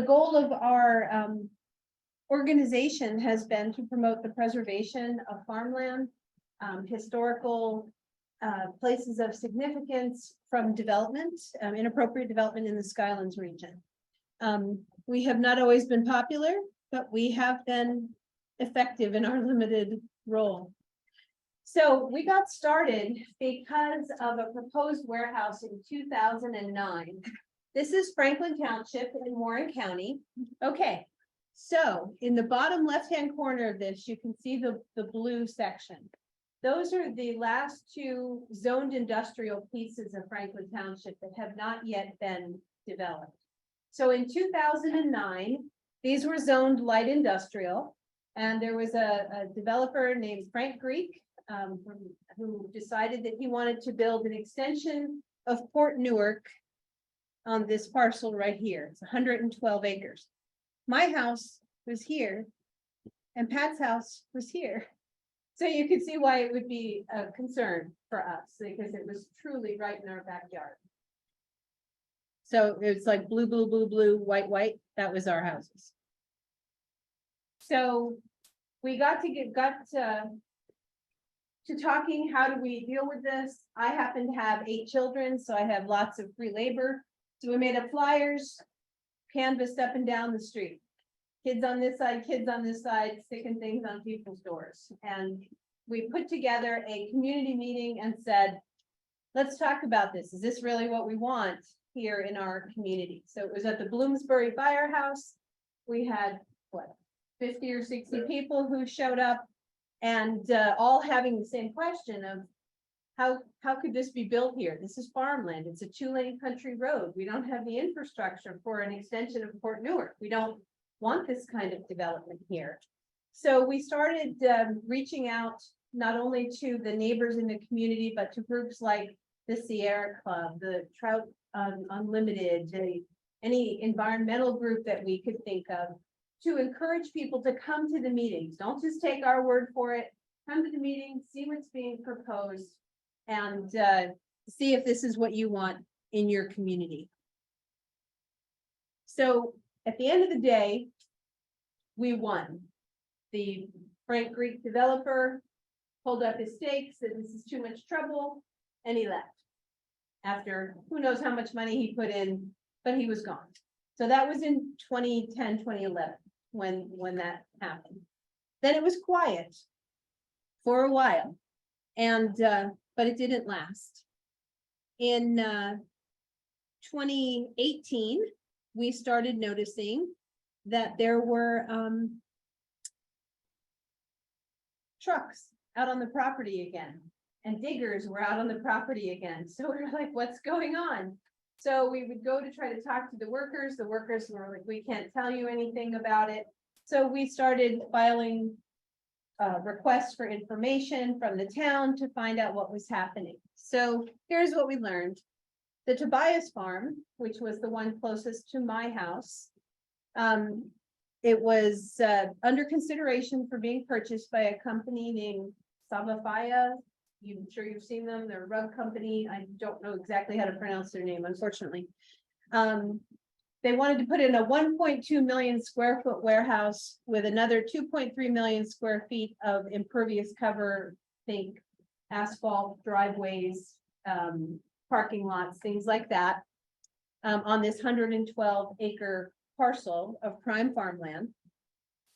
The goal of our organization has been to promote the preservation of farmland, historical places of significance from development, inappropriate development in the Skylands region. We have not always been popular, but we have been effective in our limited role. So we got started because of a proposed warehouse in 2009. This is Franklin Township in Warren County. Okay, so in the bottom left-hand corner of this, you can see the blue section. Those are the last two zoned industrial pieces of Franklin Township that have not yet been developed. So in 2009, these were zoned light industrial, and there was a developer named Frank Greek who decided that he wanted to build an extension of Port Newark on this parcel right here. It's 112 acres. My house was here, and Pat's house was here. So you can see why it would be a concern for us, because it was truly right in our backyard. So it's like blue, blue, blue, blue, white, white. That was our houses. So we got to talking, how do we deal with this? I happen to have 8 children, so I have lots of free labor. So we made up flyers, canvassed up and down the street. Kids on this side, kids on this side, sticking things on people's doors. And we put together a community meeting and said, let's talk about this. Is this really what we want here in our community? So it was at the Bloomsbury Firehouse. We had, what, 50 or 60 people who showed up, and all having the same question of how could this be built here? This is farmland. It's a 2-lane country road. We don't have the infrastructure for an extension of Port Newark. We don't want this kind of development here. So we started reaching out not only to the neighbors in the community, but to groups like the Sierra Club, the Trout Unlimited, any environmental group that we could think of, to encourage people to come to the meetings. Don't just take our word for it. Come to the meeting, see what's being proposed, and see if this is what you want in your community. So at the end of the day, we won. The Frank Greek developer pulled up his stakes, said this is too much trouble, and he left. After who knows how much money he put in, but he was gone. So that was in 2010, 2011, when that happened. Then it was quiet for a while, and but it didn't last. In 2018, we started noticing that there were trucks out on the property again, and diggers were out on the property again. So we were like, what's going on? So we would go to try to talk to the workers. The workers were like, we can't tell you anything about it. So we started filing requests for information from the town to find out what was happening. So here's what we learned. The Tobias farm, which was the one closest to my house, it was under consideration for being purchased by a company named Savafaya. I'm sure you've seen them. They're a rug company. I don't know exactly how to pronounce their name, unfortunately. They wanted to put in a 1.2 million square foot warehouse with another 2.3 million square feet of impervious cover, think asphalt, driveways, parking lots, things like that, on this 112 acre parcel of prime farmland.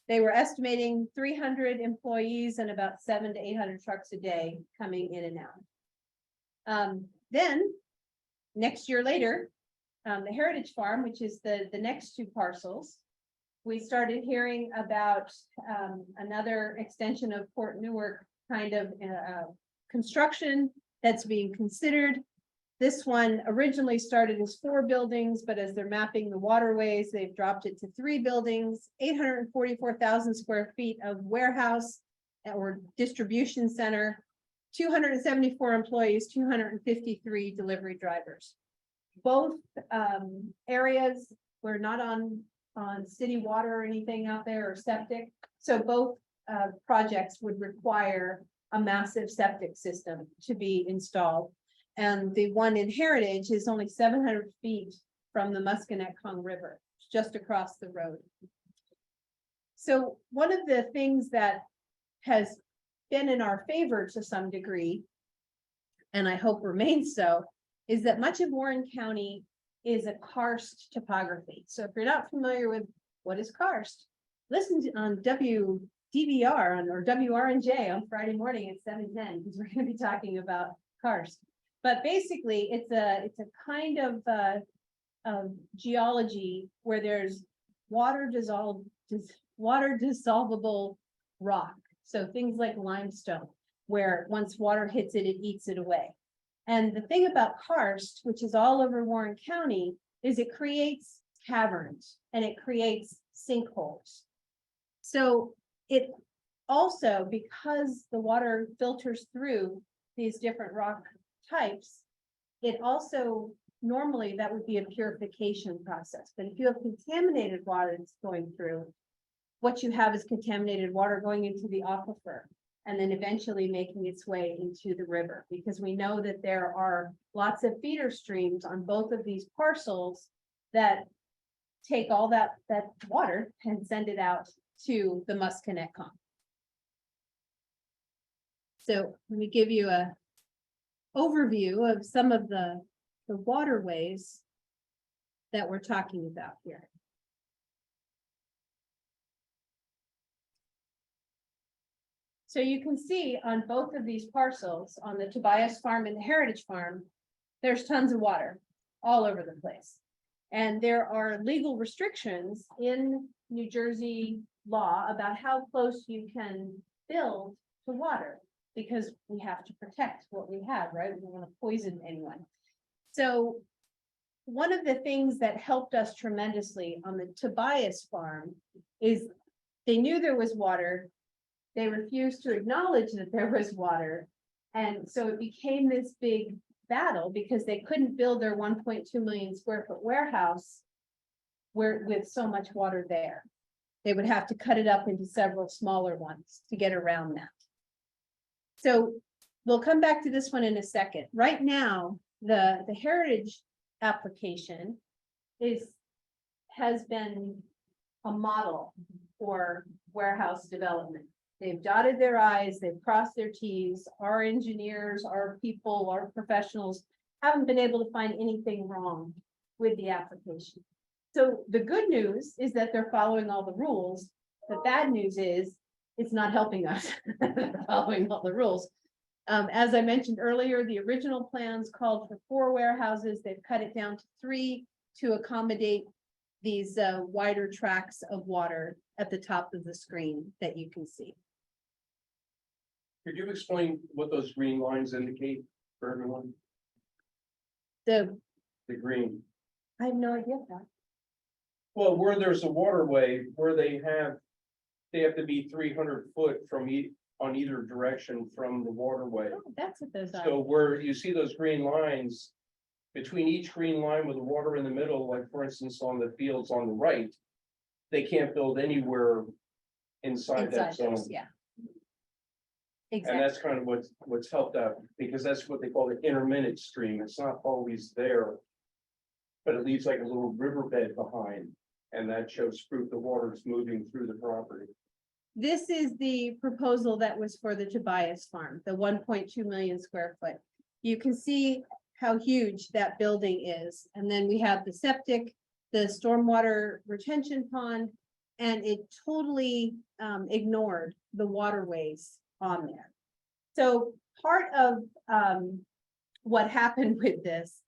They were estimating 300 employees and about 700 to 800 trucks a day coming in and out. Then next year later, the Heritage Farm, which is the next 2 parcels, we started hearing about another extension of Port Newark kind of construction that's being considered. This one originally started as 4 buildings, but as they're mapping the waterways, they've dropped it to 3 buildings, 844,000 square feet of warehouse or distribution center, 274 employees, 253 delivery drivers. Both areas were not on city water or anything out there, or septic. So both projects would require a massive septic system to be installed. And the one in Heritage is only 700 feet from the Musconetcong River. just across the road. So one of the things that has been in our favor to some degree, and I hope remains so, is that much of Warren County is a karst topography. So if you're not familiar with what is karst, listen to, on WDVR or WRNJ on Friday morning at 7:10, because we're going to be talking about karst. But basically, it's a kind of geology where there's water dissolvable rock. So things like limestone, where once water hits it, it eats it away. And the thing about karst, which is all over Warren County, is it creates caverns and it creates sinkholes. So it also, because the water filters through these different rock types, it also, normally that would be a purification process. But if you have contaminated water that's going through, what you have is contaminated water going into the aquifer and then eventually making its way into the river, because we know that there are lots of feeder streams on both of these parcels that take all that water and send it out to the Musconetcong. So let me give you a overview of some of the waterways that we're talking about here. So you can see on both of these parcels, on the Tobias Farm and the Heritage Farm, there's tons of water all over the place. And there are legal restrictions in New Jersey law about how close you can build to water, because we have to protect what we have, right? We don't want to poison anyone. So one of the things that helped us tremendously on the Tobias Farm is they knew there was water. They refused to acknowledge that there was water. And so it became this big battle because they couldn't build their 1.2 million square foot warehouse with so much water there. They would have to cut it up into several smaller ones to get around that. So we'll come back to this one in a second. Right now, the heritage application has been a model for warehouse development. They've dotted their I's, they've crossed their T's. Our engineers, our people, our professionals haven't been able to find anything wrong with the application. So the good news is that they're following all the rules. The bad news is it's not helping us. They're following all the rules. As I mentioned earlier, the original plans called for 4 warehouses. They've cut it down to 3 to accommodate these wider tracts of water at the top of the screen that you can see. Could you explain what those green lines indicate for everyone? The green. I have no idea that. Well, where there's a waterway, where they have to be 300 foot from on either direction from the waterway. Oh, that's what those are. So where you see those green lines, between each green line with the water in the middle, like for instance on the fields on the right, they can't build anywhere inside that zone. Those, yeah. And Exactly. that's kind of what's helped out, because that's what they call the intermittent stream. It's not always there, but it leaves like a little riverbed behind, and that shows proof the water is moving through the property. This is the proposal that was for the Tobias Farm, the 1.2 million square foot. You can see how huge that building is. And then we have the septic, the stormwater retention pond, and it totally ignored the waterways on there. So part of what happened with this,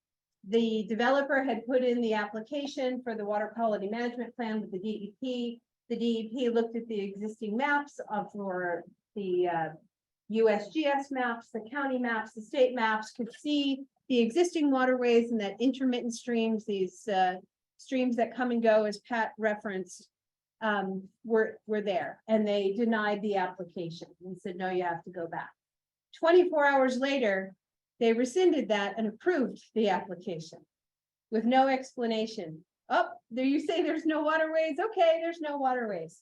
the developer had put in the application for the water quality management plan with the DEP. The DEP looked at the existing maps for the USGS maps, the county maps, the state maps, could see the existing waterways and that intermittent streams, these streams that come and go, as Pat referenced, were there, and they denied the application and said, no, you have to go back. 24 hours later, they rescinded that and approved the application with no explanation. Oh, there you say there's no waterways. Okay, there's no waterways.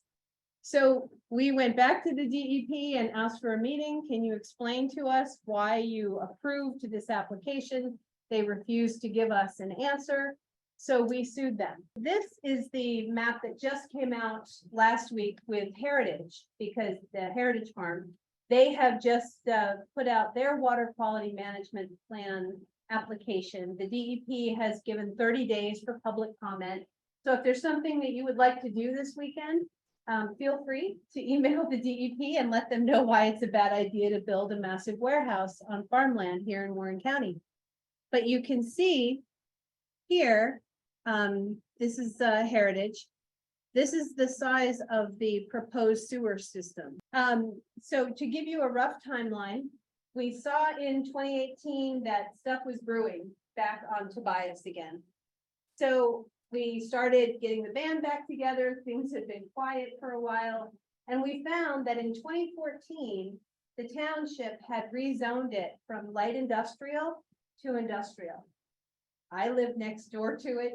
So we went back to the DEP and asked for a meeting. Can you explain to us why you approved this application? They refused to give us an answer. So we sued them. This is the map that just came out last week with Heritage, because the Heritage Farm, they have just put out their water quality management plan application. The DEP has given 30 days for public comment. So if there's something that you would like to do this weekend, feel free to email the DEP and let them know why it's a bad idea to build a massive warehouse on farmland here in Warren County. But you can see here, this is Heritage. This is the size of the proposed sewer system. So to give you a rough timeline, we saw in 2018 that stuff was brewing back on Tobias again. So we started getting the band back together. Things had been quiet for a while. And we found that in 2014, the township had rezoned it from light industrial to industrial. I lived next door to it.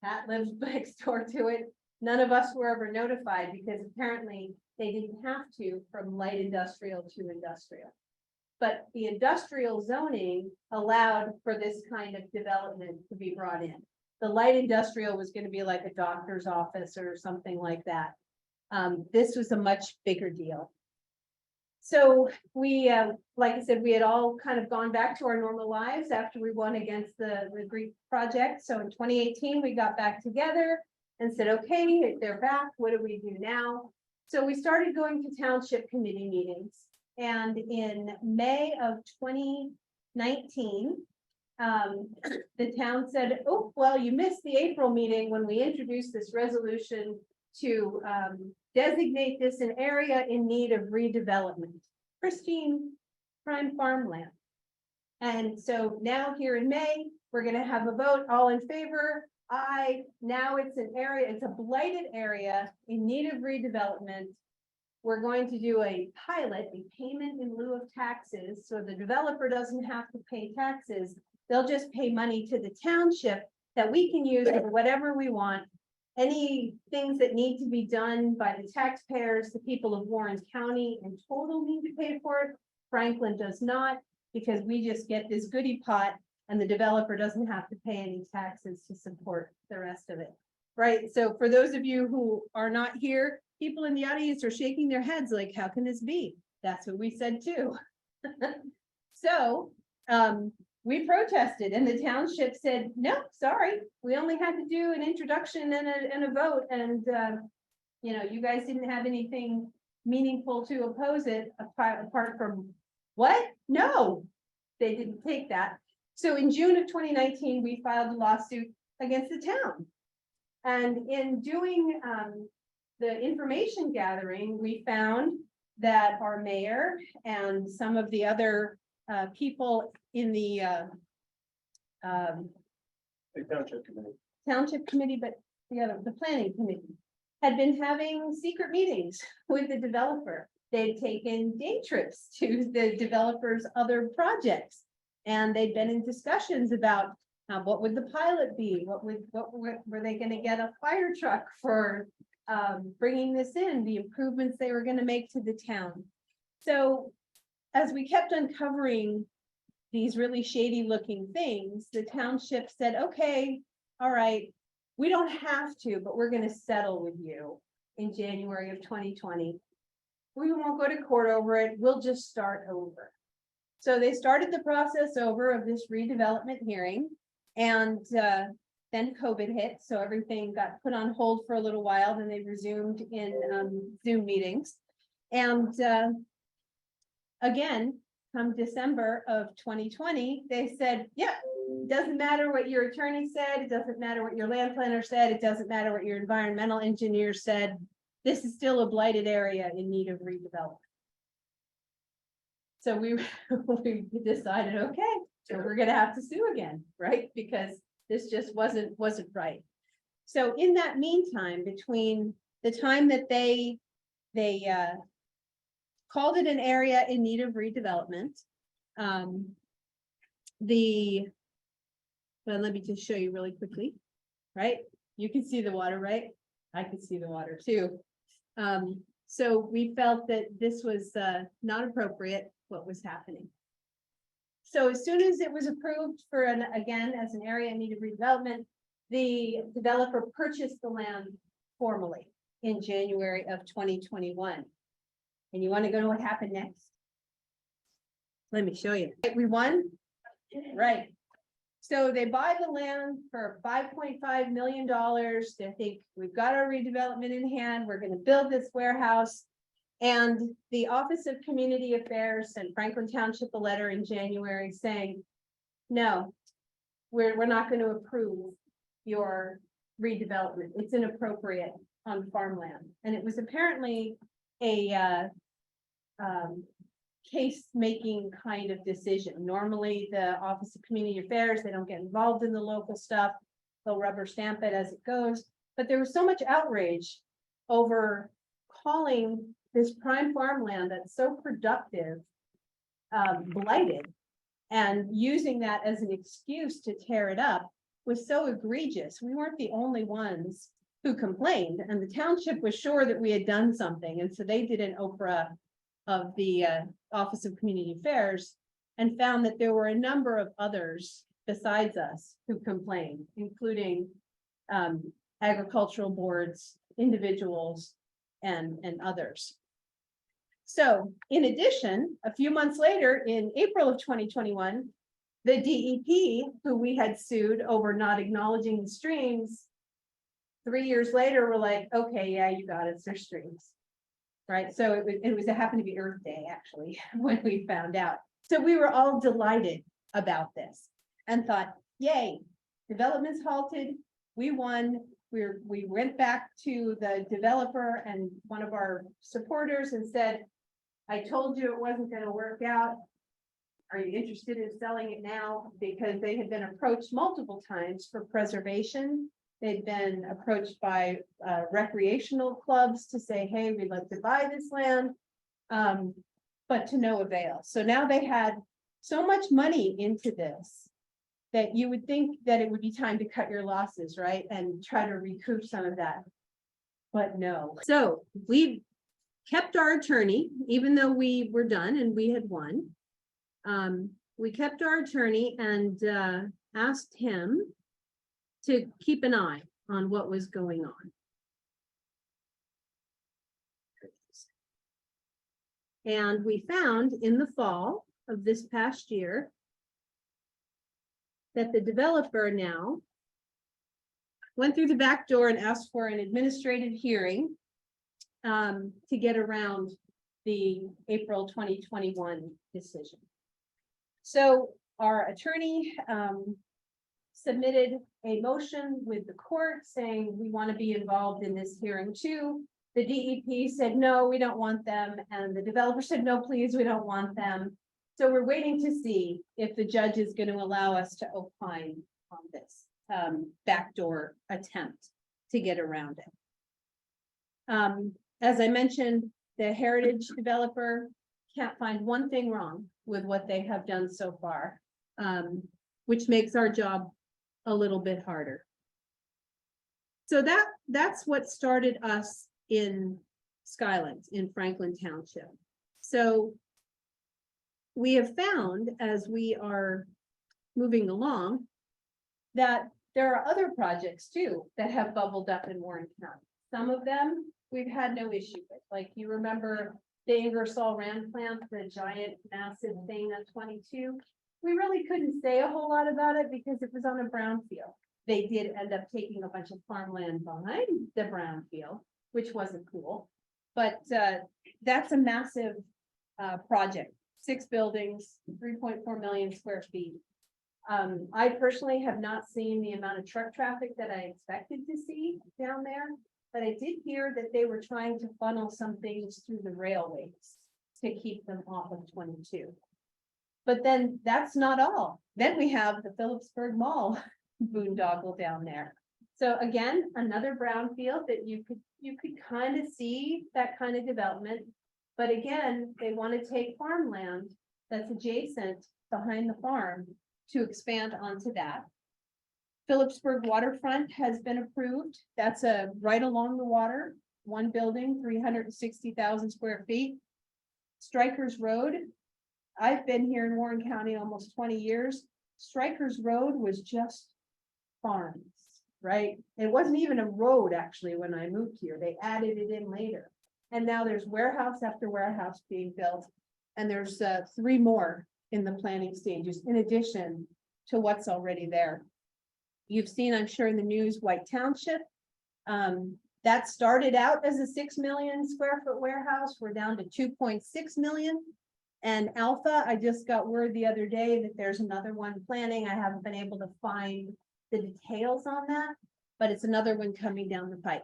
Pat lives next door to it. None of us were ever notified because apparently they didn't have to from light industrial to industrial. But the industrial zoning allowed for this kind of development to be brought in. The light industrial was going to be like a doctor's office or something like that. This was a much bigger deal. So we, like I said, we had all kind of gone back to our normal lives after we won against the Greek project. So in 2018, we got back together and said, okay, they're back. What do we do now? So we started going to township committee meetings. And in May of 2019, the town said, oh, well, you missed the April meeting when we introduced this resolution to designate this an area in need of redevelopment, pristine prime farmland. And so now here in May, we're going to have a vote, all in favor. Aye. Now it's an area, it's a blighted area in need of redevelopment. We're going to do a pilot, a payment in lieu of taxes. So the developer doesn't have to pay taxes. They'll just pay money to the township that we can use for whatever we want. Any things that need to be done by the taxpayers, the people of Warren County in total need to pay for it. Franklin does not, because we just get this goodie pot and the developer doesn't have to pay any taxes to support the rest of it. Right. So for those of you who are not here, people in the audience are shaking their heads like, how can this be? That's what we said too. So we protested and the township said, no, sorry, we only had to do an introduction and a vote. And, you know, you guys didn't have anything meaningful to oppose it apart from what? No, they didn't take that. So in June of 2019, we filed a lawsuit against the town. And in doing the information gathering, we found that our mayor and some of the other people in the township committee, but the planning committee had been having secret meetings with the developer. They'd taken day trips to the developer's other projects, and they'd been in discussions about what would the pilot be? What were they going to get a fire truck for bringing this in? The improvements they were going to make to the town. So as we kept uncovering these really shady looking things, the township said, okay, all right, we don't have to, but we're going to settle with you in January of 2020. We won't go to court over it. We'll just start over. So they started the process over of this redevelopment hearing, and then COVID hit. So everything got put on hold for a little while. Then they resumed in Zoom meetings. And again, come December of 2020, they said, yeah, it doesn't matter what your attorney said. It doesn't matter what your land planner said. It doesn't matter what your environmental engineer said. This is still a blighted area in need of redevelopment. So we decided, okay, so we're going to have to sue again, right? Because this just wasn't right. So in that meantime, between the time that they called it an area in need of redevelopment, well, let me just show you really quickly, right? You can see the water, right? I can see the water too. So we felt that this was not appropriate, what was happening. So as soon as it was approved for again, as an area in need of redevelopment, the developer purchased the land formally in January of 2021. And you want to know what happened next? Let me show you. We won, right? So they buy the land for $5.5 million. They think we've got our redevelopment in hand. We're going to build this warehouse. And the Office of Community Affairs sent Franklin Township a letter in January saying, no, we're not going to approve your redevelopment. It's inappropriate on farmland. And it was apparently a case-making kind of decision. Normally, the Office of Community Affairs, they don't get involved in the local stuff. They'll rubber stamp it as it goes. But there was so much outrage over calling this prime farmland that's so productive, blighted, and using that as an excuse to tear it up was so egregious. We weren't the only ones who complained, and the township was sure that we had done something. And so they did an Oprah of the Office of Community Affairs and found that there were a number of others besides us who complained, including agricultural boards, individuals, and others. So in addition, a few months later, in April of 2021, the DEP, who we had sued over not acknowledging the streams, 3 years later, we're like, okay, yeah, you got it, they're streams. Right, so it happened to be Earth Day, actually, when we found out. So we were all delighted about this and thought, yay, development's halted, we won. We went back to the developer and one of our supporters and said, I told you it wasn't going to work out. Are you interested in selling it now? Because they had been approached multiple times for preservation. They'd been approached by recreational clubs to say, hey, we'd like to buy this land, but to no avail. So now they had so much money into this that you would think that it would be time to cut your losses, right? And try to recoup some of that. But no. So we kept our attorney, even though we were done and we had won. We kept our attorney and asked him to keep an eye on what was going on. And we found in the fall of this past year that the developer now went through the back door and asked for an administrative hearing to get around the April 2021 decision. So our attorney submitted a motion with the court saying we want to be involved in this hearing too. The DEP said, no, we don't want them. And the developer said, no, please, we don't want them. So we're waiting to see if the judge is going to allow us to opine on this backdoor attempt to get around it. As I mentioned, the heritage developer can't find one thing wrong with what they have done so far, which makes our job a little bit harder. So that's what started us in Skylands in Franklin Township. So we have found as we are moving along that there are other projects too that have bubbled up in Warren County. Some of them we've had no issue with. Like you remember the Ingersoll Rand plant, the giant massive thing on 22. We really couldn't say a whole lot about it because it was on a brownfield. They did end up taking a bunch of farmland behind the brownfield, which wasn't cool. But that's a massive project. 6 buildings, 3.4 million square feet. I personally have not seen the amount of truck traffic that I expected to see down there, but I did hear that they were trying to funnel some things through the railways to keep them off of 22. But then that's not all. Then we have the Phillipsburg Mall boondoggle down there. So again, another brownfield that you could kind of see that kind of development. But again, they want to take farmland that's adjacent behind the farm to expand onto that. Phillipsburg waterfront has been approved. That's right along the water, one building, 360,000 square feet. Strikers Road. I've been here in Warren County almost 20 years. Strikers Road was just farms, right? It wasn't even a road actually when I moved here. They added it in later. And now there's warehouse after warehouse being built. And there's 3 more in the planning stages in addition to what's already there. You've seen, I'm sure, in the news, White Township. That started out as a 6 million square foot warehouse. We're down to 2.6 million. And Alpha, I just got word the other day that there's another one planning. I haven't been able to find the details on that, but it's another one coming down the pike.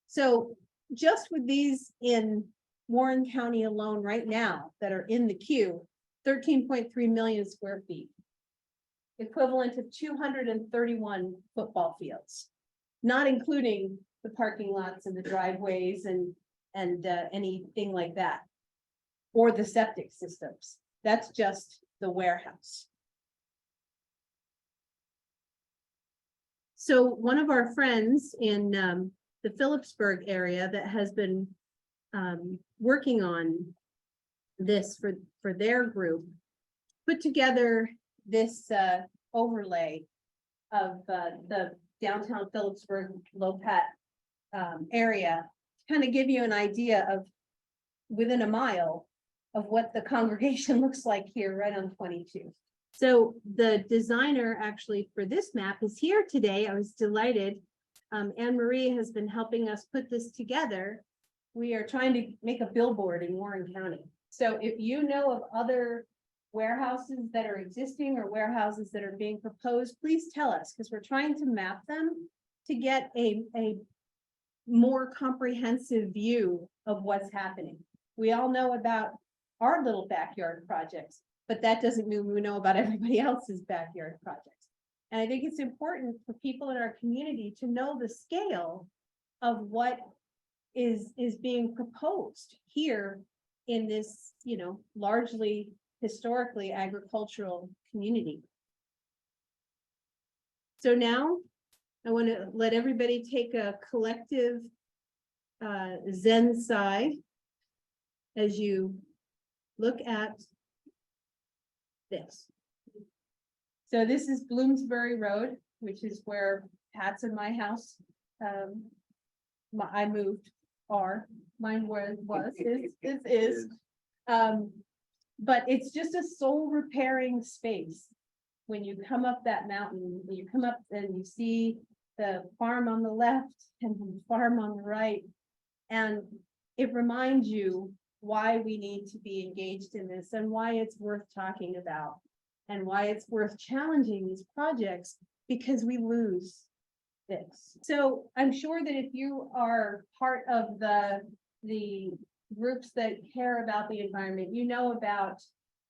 So just with these in Warren County alone right now that are in the queue, 13.3 million square feet, equivalent of 231 football fields, not including the parking lots and the driveways and anything like that, or the septic systems. That's just the warehouse. So one of our friends in the Phillipsburg area that has been working on this for their group put together this overlay of the downtown Phillipsburg Lopat area, to kind of give you an idea of within a mile of what the congregation looks like here right on 22. So the designer actually for this map is here today. I was delighted. Anne Marie has been helping us put this together. We are trying to make a billboard in Warren County. So if you know of other warehouses that are existing or warehouses that are being proposed, please tell us, because we're trying to map them to get a more comprehensive view of what's happening. We all know about our little backyard projects, but that doesn't mean we know about everybody else's backyard projects. And I think it's important for people in our community to know the scale of what is being proposed here in this, largely historically agricultural community. So now I want to let everybody take a collective Zen sigh as you look at this. So this is Bloomsbury Road, which is where Pat's and my house, I moved, mine is. But it's just a soul repairing space. When you come up that mountain, you come up and you see the farm on the left and the farm on the right. And it reminds you why we need to be engaged in this and why it's worth talking about and why it's worth challenging these projects, because we lose this. So I'm sure that if you are part of the groups that care about the environment, you know about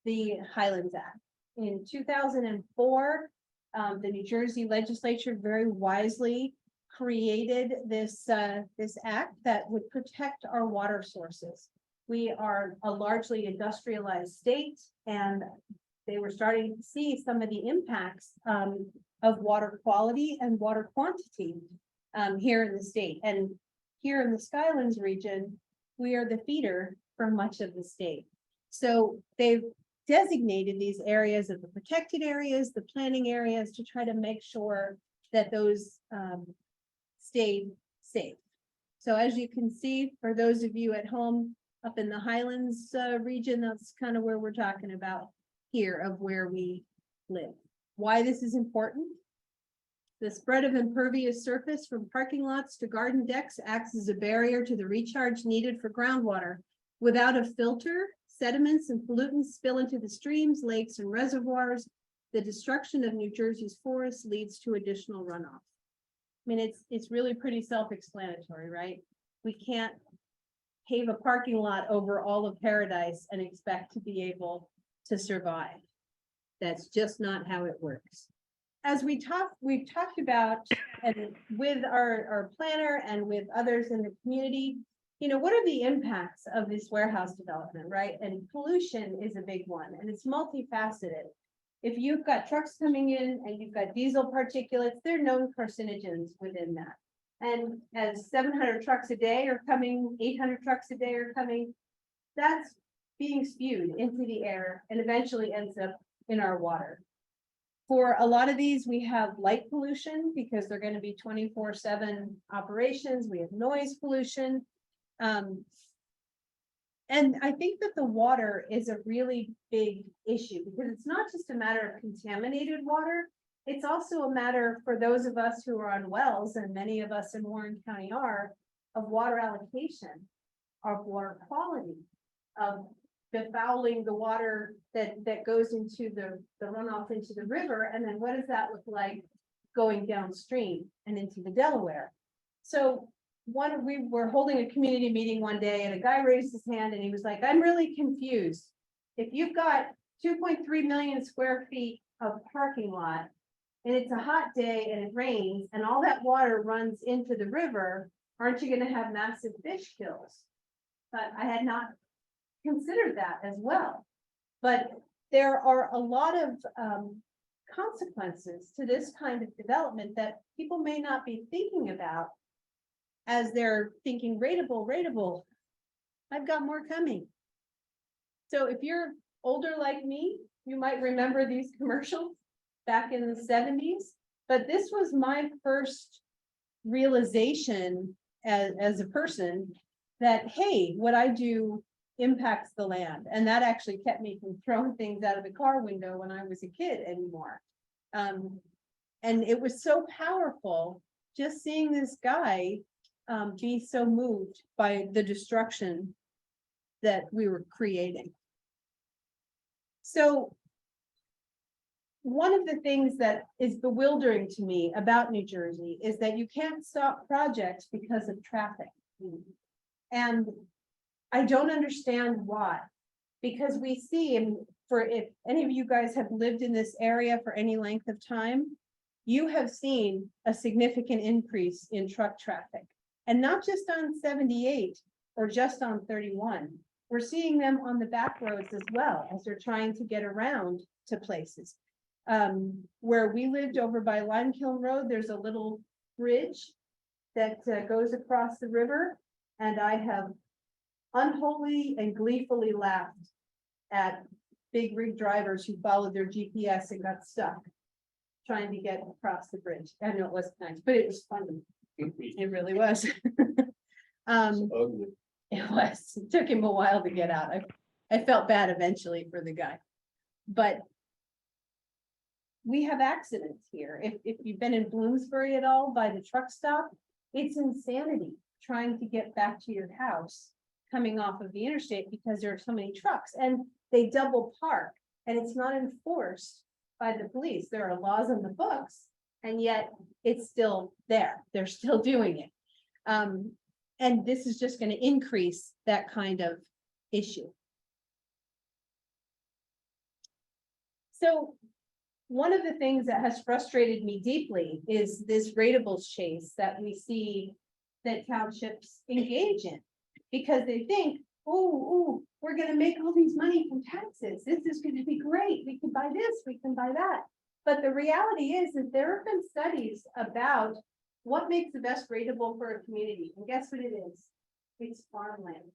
the Highlands Act. In 2004, the New Jersey legislature very wisely created this act that would protect our water sources. We are a largely industrialized state, and they were starting to see some of the impacts of water quality and water quantity here in the state. And here in the Skylands region, we are the feeder for much of the state. So they've designated these areas of the protected areas, the planning areas, to try to make sure that those stay safe. So as you can see, for those of you at home up in the Highlands region, that's kind of where we're talking about here of where we live. Why this is important? The spread of impervious surface from parking lots to garden decks acts as a barrier to the recharge needed for groundwater. Without a filter, sediments and pollutants spill into the streams, lakes, and reservoirs. The destruction of New Jersey's forests leads to additional runoff. I mean, it's really pretty self-explanatory, right? We can't pave a parking lot over all of paradise and expect to be able to survive. That's just not how it works. As we've talked about, and with our planner and with others in the community, what are the impacts of this warehouse development, right? And pollution is a big one, and it's multifaceted. If you've got trucks coming in and you've got diesel particulates, there are known carcinogens within that. And as 700 trucks a day are coming, 800 trucks a day are coming, that's being spewed into the air and eventually ends up in our water. For a lot of these, we have light pollution because they're gonna be 24/7 operations, we have noise pollution. And I think that the water is a really big issue because it's not just a matter of contaminated water. It's also a matter for those of us who are on wells, and many of us in Warren County are, of water allocation, of water quality, of defouling the water that goes into the runoff into the river. And then what does that look like going downstream and into the Delaware? So we were holding a community meeting one day and a guy raised his hand and he was like, I'm really confused. If you've got 2.3 million square feet of parking lot and it's a hot day and it rains and all that water runs into the river, aren't you gonna have massive fish kills? But I had not considered that as well. But there are a lot of consequences to this kind of development that people may not be thinking about as they're thinking rateable. I've got more coming. So if you're older like me, you might remember these commercials back in the 70s, but this was my first realization as a person that, hey, what I do impacts the land. And that actually kept me from throwing things out of the car window when I was a kid anymore. And it was so powerful just seeing this guy be so moved by the destruction that we were creating. So one of the things that is bewildering to me about New Jersey is that you can't stop projects because of traffic. And I don't understand why, because we see, and for if any of you guys have lived in this area for any length of time, you have seen a significant increase in truck traffic. And not just on 78 or just on 31. We're seeing them on the back roads as well as they're trying to get around to places. Where we lived over by Limekiln Road, there's a little bridge that goes across the river. And I have unholy and gleefully laughed at big rig drivers who followed their GPS and got stuck trying to get across the bridge. I know it wasn't nice, but it was funny. It really was. Ugly. It was. It took him a while to get out. I felt bad eventually for the guy. But we have accidents here. If you've been in Bloomsbury at all by the truck stop, it's insanity trying to get back to your house coming off of the interstate because there are so many trucks and they double park and it's not enforced by the police. There are laws in the books and yet it's still there. They're still doing it. And this is just going to increase that kind of issue. So one of the things that has frustrated me deeply is this ratables chase that we see that townships engage in, because they think, oh, we're going to make all these money from taxes. This is going to be great. We can buy this, we can buy that. But the reality is that there have been studies about what makes the best rateable for a community. And guess what it is? It's farmland,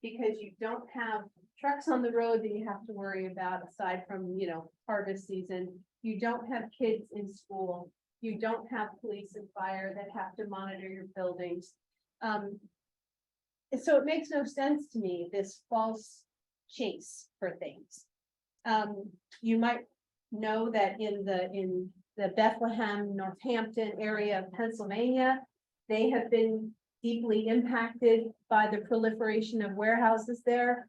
because you don't have trucks on the road that you have to worry about aside from, harvest season. You don't have kids in school. You don't have police and fire that have to monitor your buildings. So it makes no sense to me, this false chase for things. You might know that in the Bethlehem, Northampton area of Pennsylvania, they have been deeply impacted by the proliferation of warehouses there.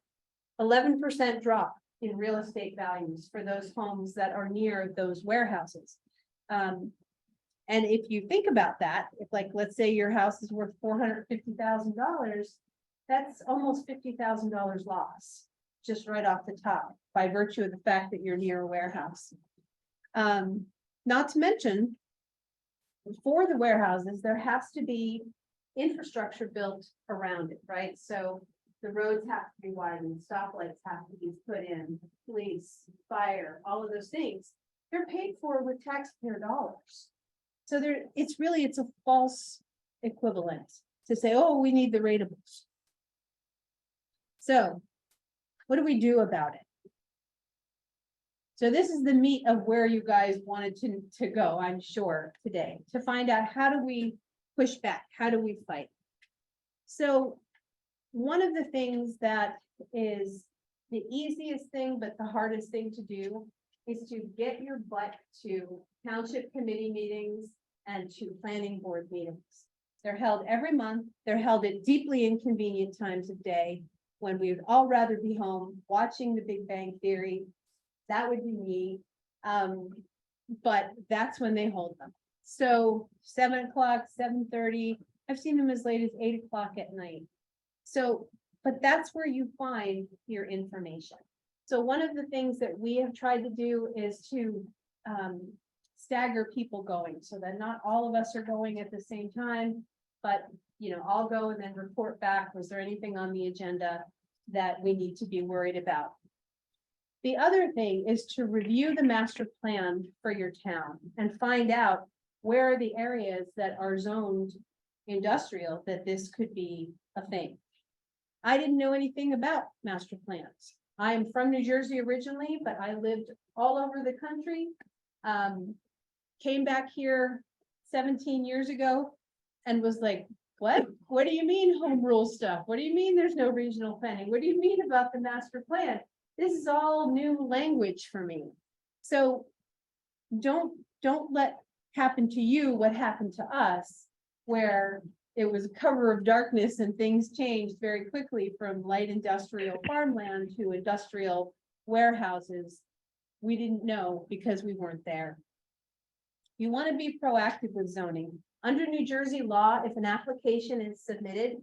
11% drop in real estate values for those homes that are near those warehouses. And if you think about that, if let's say your house is worth $450,000, that's almost $50,000 loss, just right off the top, by virtue of the fact that you're near a warehouse. Not to mention, for the warehouses, there has to be infrastructure built around it, right? So the roads have to be widened, stoplights have to be put in, police, fire, all of those things. They're paid for with taxpayer dollars. So it's a false equivalent to say, oh, we need the ratables. So what do we do about it? So this is the meat of where you guys wanted to go, I'm sure, today, to find out how do we push back? How do we fight? So one of the things that is the easiest thing, but the hardest thing to do is to get your butt to township committee meetings and to planning board meetings. They're held every month. They're held at deeply inconvenient times of day when we would all rather be home watching the Big Bang Theory. That would be me. But that's when they hold them. So 7 o'clock, 7:30, I've seen them as late as 8 o'clock at night. So, but that's where you find your information. So one of the things that we have tried to do is to stagger people going so that not all of us are going at the same time, but I'll go and then report back. Was there anything on the agenda that we need to be worried about? The other thing is to review the master plan for your town and find out where are the areas that are zoned industrial that this could be a thing. I didn't know anything about master plans. I am from New Jersey originally, but I lived all over the country. Came back here 17 years ago and was like, what? What do you mean home rule stuff? What do you mean there's no regional planning? What do you mean about the master plan? This is all new language for me. So don't let happen to you what happened to us, where it was a cover of darkness and things changed very quickly from light industrial farmland to industrial warehouses. We didn't know because we weren't there. You want to be proactive with zoning. Under New Jersey law, if an application is submitted,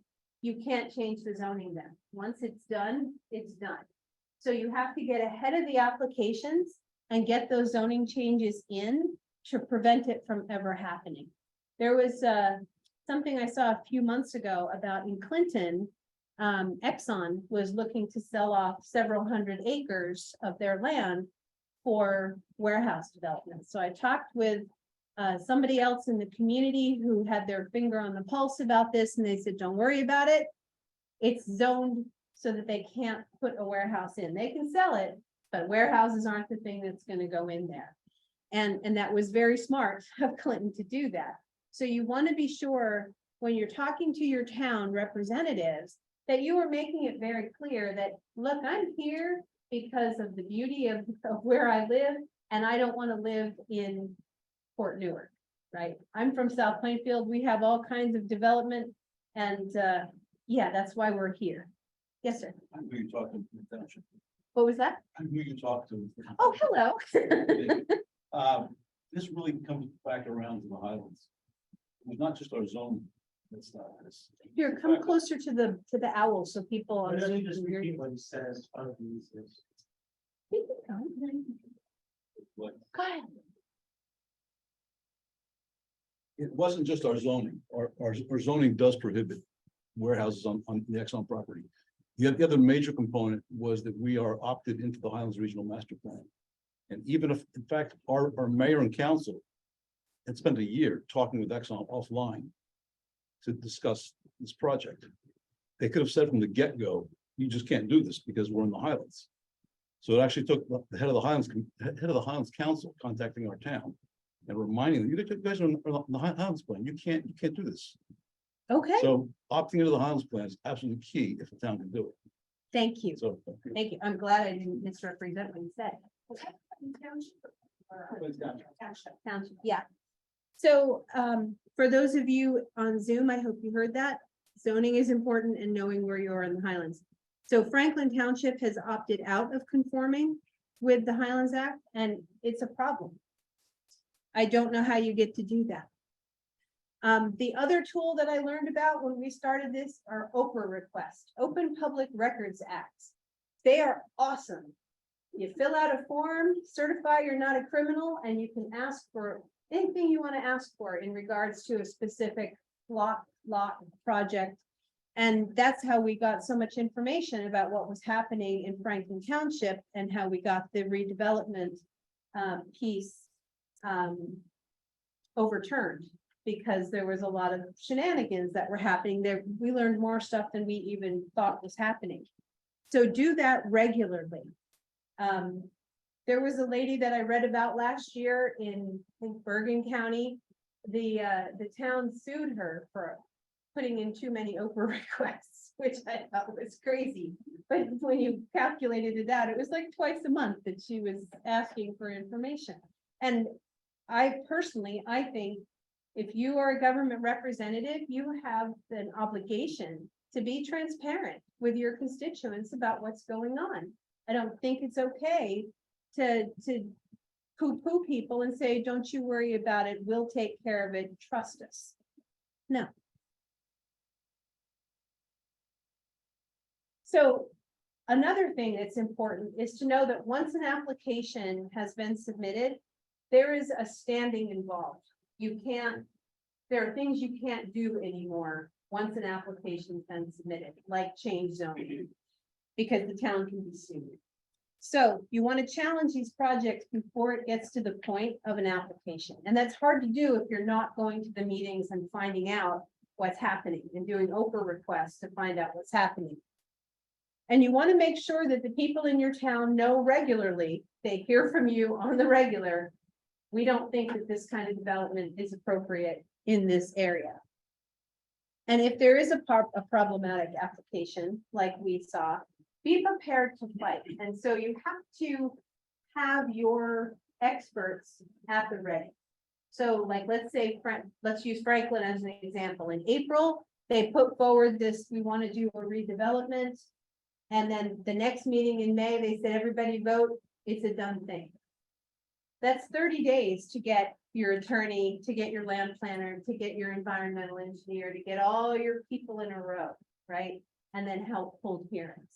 you can't change the zoning then. Once it's done, it's done. So you have to get ahead of the applications and get those zoning changes in to prevent it from ever happening. There was something I saw a few months ago about in Clinton, Exxon was looking to sell off several hundred acres of their land for warehouse development. So I talked with somebody else in the community who had their finger on the pulse about this, and they said, don't worry about it. It's zoned so that they can't put a warehouse in. They can sell it, but warehouses aren't the thing that's going to go in there. And that was very smart of Clinton to do that. So you want to be sure when you're talking to your town representatives that you are making it very clear that, look, I'm here because of the beauty of where I live, and I don't want to live in Port Newark, right? I'm from South Plainfield. We have all kinds of development, and yeah, that's why we're here. Yes, sir. I'm who you talk to in the township. What was that? I'm who you talk to. Oh, hello. This really comes back around to the Highlands. It was not just our zone. That's not this. Here, come closer to the owl so people on Let Zoom me just can hear repeat you. what he says on these is. But Go ahead. it wasn't just our zoning. Our zoning does prohibit warehouses on the Exxon property. The other major component was that we are opted into the Highlands Regional Master Plan. And even if, in fact, our mayor and council had spent a year talking with Exxon offline to discuss this project. They could have said from the get-go, you just can't do this because we're in the Highlands. So it actually took the head of the Highlands Council contacting our town and reminding them, you guys are on the Highlands plan. You can't do this. Okay, So opting into the Highlands plan is absolutely key if the town can do it. thank you. So. Thank you. I'm glad I didn't misrepresent what you said. Township, yeah. So for those of you on Zoom, I hope you heard that. Zoning is important and knowing where you are in the Highlands. So Franklin Township has opted out of conforming with the Highlands Act, and it's a problem. I don't know how you get to do that. The other tool that I learned about when we started this are OPRA requests, Open Public Records Acts. They are awesome. You fill out a form, certify you're not a criminal, and you can ask for anything you want to ask for in regards to a specific lot project. And that's how we got so much information about what was happening in Franklin Township and how we got the redevelopment piece overturned, because there was a lot of shenanigans that were happening there. We learned more stuff than we even thought was happening. So do that regularly. There was a lady that I read about last year in Bergen County. The town sued her for putting in too many Oprah requests, which I thought was crazy. But when you calculated it out, it was like twice a month that she was asking for information. And I think if you are a government representative, you have an obligation to be transparent with your constituents about what's going on. I don't think it's okay to poo-poo people and say, don't you worry about it, we'll take care of it, trust us. No. So another thing that's important is to know that once an application has been submitted, there is a standing involved. There are things you can't do anymore once an application's been submitted, like change zoning, because the town can be sued. So you want to challenge these projects before it gets to the point of an application. And that's hard to do if you're not going to the meetings and finding out what's happening and doing Oprah requests to find out what's happening. And you want to make sure that the people in your town know regularly, they hear from you on the regular, we don't think that this kind of development is appropriate in this area. And if there is a problematic application like we saw, be prepared to fight. And so you have to have your experts at the ready. So like, let's use Franklin as an example. In April, they put forward this, we want to do a redevelopment. And then the next meeting in May, they said, everybody vote, it's a done thing. That's 30 days to get your attorney, to get your land planner, to get your environmental engineer, to get all your people in a row, right? And then help hold hearings.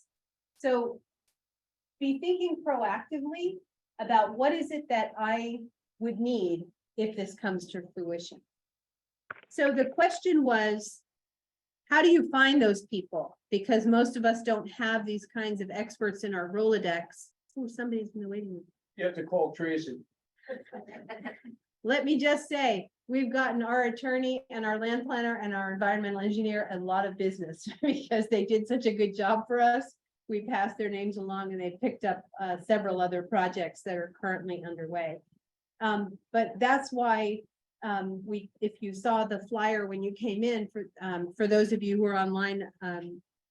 So be thinking proactively about what is it that I would need if this comes to fruition. So the question was, how do you find those people? Because most of us don't have these kinds of experts in our Rolodex. Oh, somebody's in the waiting room. You have to call Tracey. Let me just say, we've gotten our attorney and our land planner and our environmental engineer a lot of business because they did such a good job for us. We passed their names along and they picked up several other projects that are currently underway. But that's why if you saw the flyer when you came in, for those of you who are online,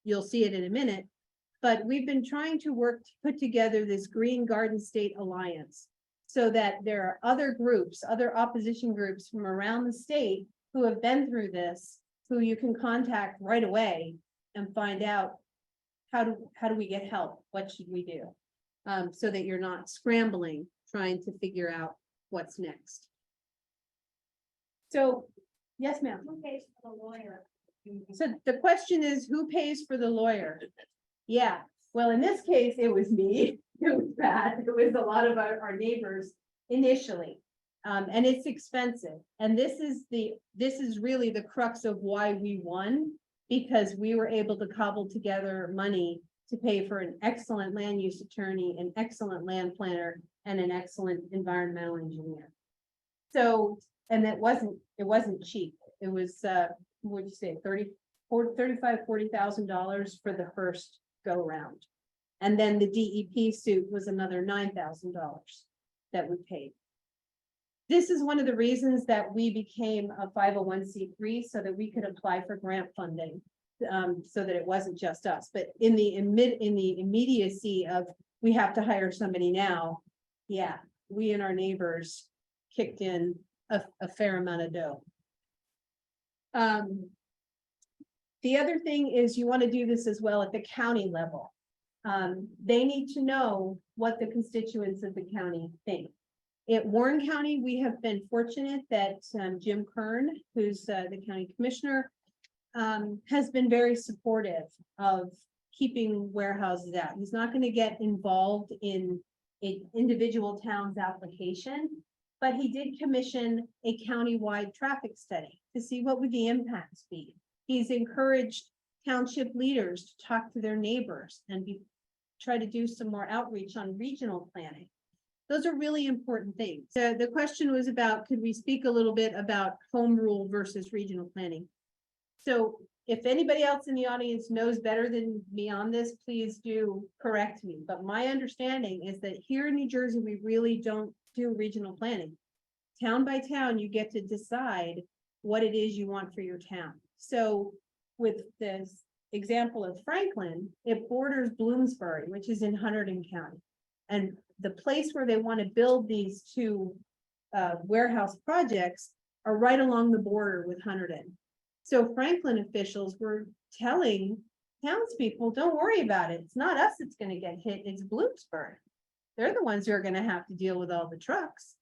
you'll see it in a minute. But we've been trying to put together this Green Garden State Alliance so that there are other groups, other opposition groups from around the state who have been through this, who you can contact right away and find out how do we get help? What should we do? So that you're not scrambling, trying to figure out what's next. So, yes, ma'am. Who pays for the lawyer? So the question is, who pays for the lawyer? Yeah, well, in this case, it was me. It was bad. It was a lot of our neighbors initially. And it's expensive. And this is really the crux of why we won, because we were able to cobble together money to pay for an excellent land use attorney, an excellent land planner, and an excellent environmental engineer. So, and it wasn't cheap. It was, what would you say, $40,000 for the first go round. And then the DEP suit was another $9,000 that we paid. This is one of the reasons that we became a 501c3 so that we could apply for grant funding, so that it wasn't just us. But in the immediacy of we have to hire somebody now, yeah, we and our neighbors kicked in a fair amount of dough. The other thing is you want to do this as well at the county level. They need to know what the constituents of the county think. At Warren County, we have been fortunate that Jim Kern, who's the county commissioner, has been very supportive of keeping warehouses out. He's not going to get involved in an individual town's application, but he did commission a countywide traffic study to see what would the impacts be. He's encouraged township leaders to talk to their neighbors and try to do some more outreach on regional planning. Those are really important things. The question was about, could we speak a little bit about home rule versus regional planning? So if anybody else in the audience knows better than me on this, please do correct me. But my understanding is that here in New Jersey, we really don't do regional planning. Town by town, you get to decide what it is you want for your town. So with this example of Franklin, it borders Bloomsbury, which is in Hunterdon County. And the place where they want to build these two warehouse projects are right along the border with Hunterdon. So Franklin officials were telling townspeople, don't worry about it. It's not us that's going to get hit. It's Bloomsbury. They're the ones who are going to have to deal with all the trucks.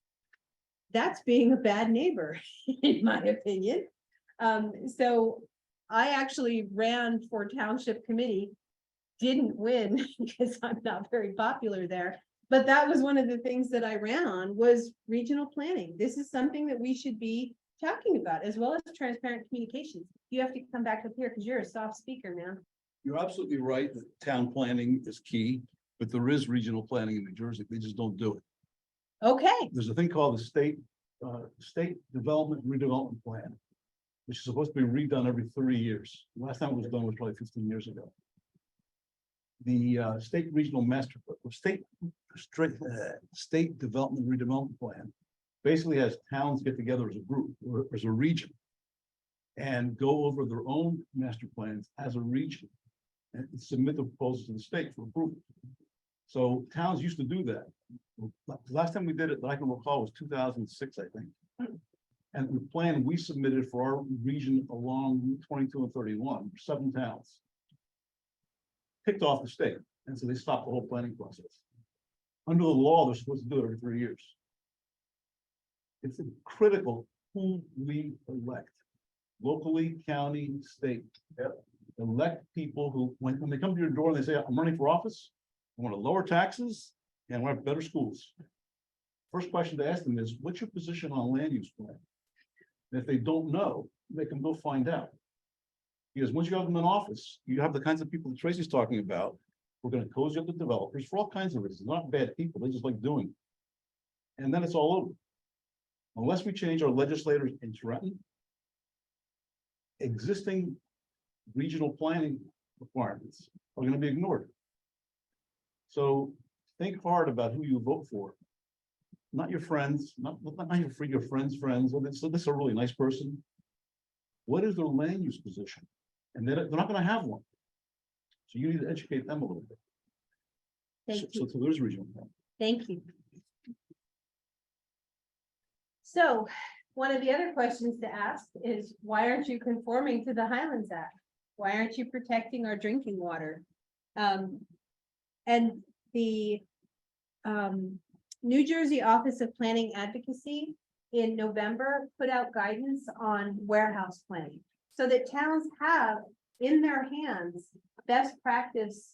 That's being a bad neighbor, in my opinion. So I actually ran for township committee, didn't win because I'm not very popular there. But that was one of the things that I ran on was regional planning. This is something that we should be talking about, as well as transparent communications. You have to come back up here because you're a soft speaker, man. You're absolutely right that town planning is key, but there is regional planning in New Jersey. They just don't do it. Okay, There's a thing called the state development redevelopment plan, which is supposed to be redone every 30 years. Last time it was done was probably 15 years ago. The state regional master, state development redevelopment plan basically has towns get together as a group or as a region and go over their own master plans as a region and submit the proposals to the state for approval. So towns used to do that. Last time we did it, that I can recall, was 2006, I think. And the plan we submitted for our region along Route 22 and 31, 7 towns, picked off the state, and so they stopped the whole planning process. Under the law, they're supposed to do it every 3 years. It's critical who we elect, locally, county, state. Elect people who, when they come to your door and they say, I'm running for office, I want to lower taxes and I want better schools. First question to ask them is, what's your position on land use plan? And if they don't know, they can go find out. Because once you have them in office, you have the kinds of people that Tracy's talking about. We're going to cozy up the developers for all kinds of reasons. They're not bad people, they just like doing it. And then it's all over. Unless we change our legislators in Trenton, existing regional planning requirements are going to be ignored. So think hard about who you vote for. Not your friends, not your friends' friends. Oh, this is a really nice person. What is their land use position? And they're not going to have one. So you need to educate them a little bit. thank you. So there's regional plan. Thank you. So one of the other questions to ask is, why aren't you conforming to the Highlands Act? Why aren't you protecting our drinking water? And the New Jersey Office of Planning Advocacy in November put out guidance on warehouse planning so that towns have in their hands best practice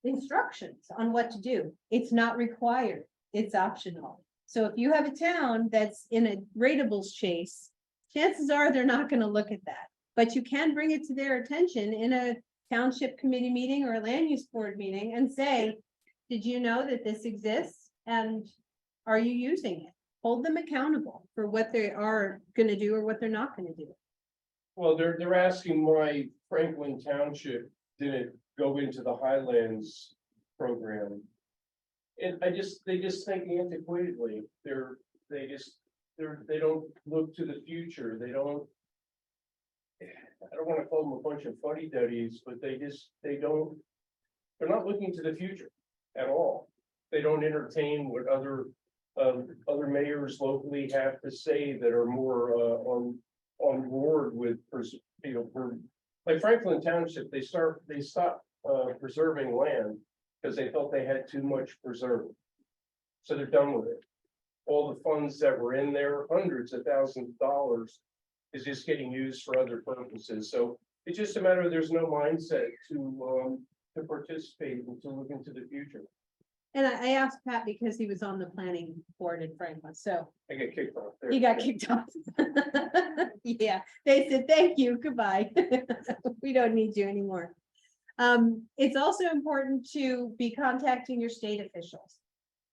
instructions on what to do. It's not required, it's optional. So if you have a town that's in a ratables chase, chances are they're not going to look at that. But you can bring it to their attention in a township committee meeting or a land use board meeting and say, did you know that this exists? And are you using it? Hold them accountable for what they are going to do or what they're not going to do. Well, they're asking why Franklin Township didn't go into the Highlands program. And they just think antiquatedly. They don't look to the future. They don't. I don't want to call them a bunch of fuddy-duddies, but they're not looking to the future at all. They don't entertain what other mayors locally have to say that are more on board with, like Franklin Township, they stopped preserving land because they felt they had too much preserved. So they're done with it. All the funds that were in there, hundreds of thousands of dollars, is just getting used for other purposes. So it's just a matter of there's no mindset to participate and to look into the future. And I asked Pat because he was on the planning board in Franklin, so I get kicked off there. he got kicked off. Yeah, they said, thank you, goodbye. We don't need you anymore. It's also important to be contacting your state officials.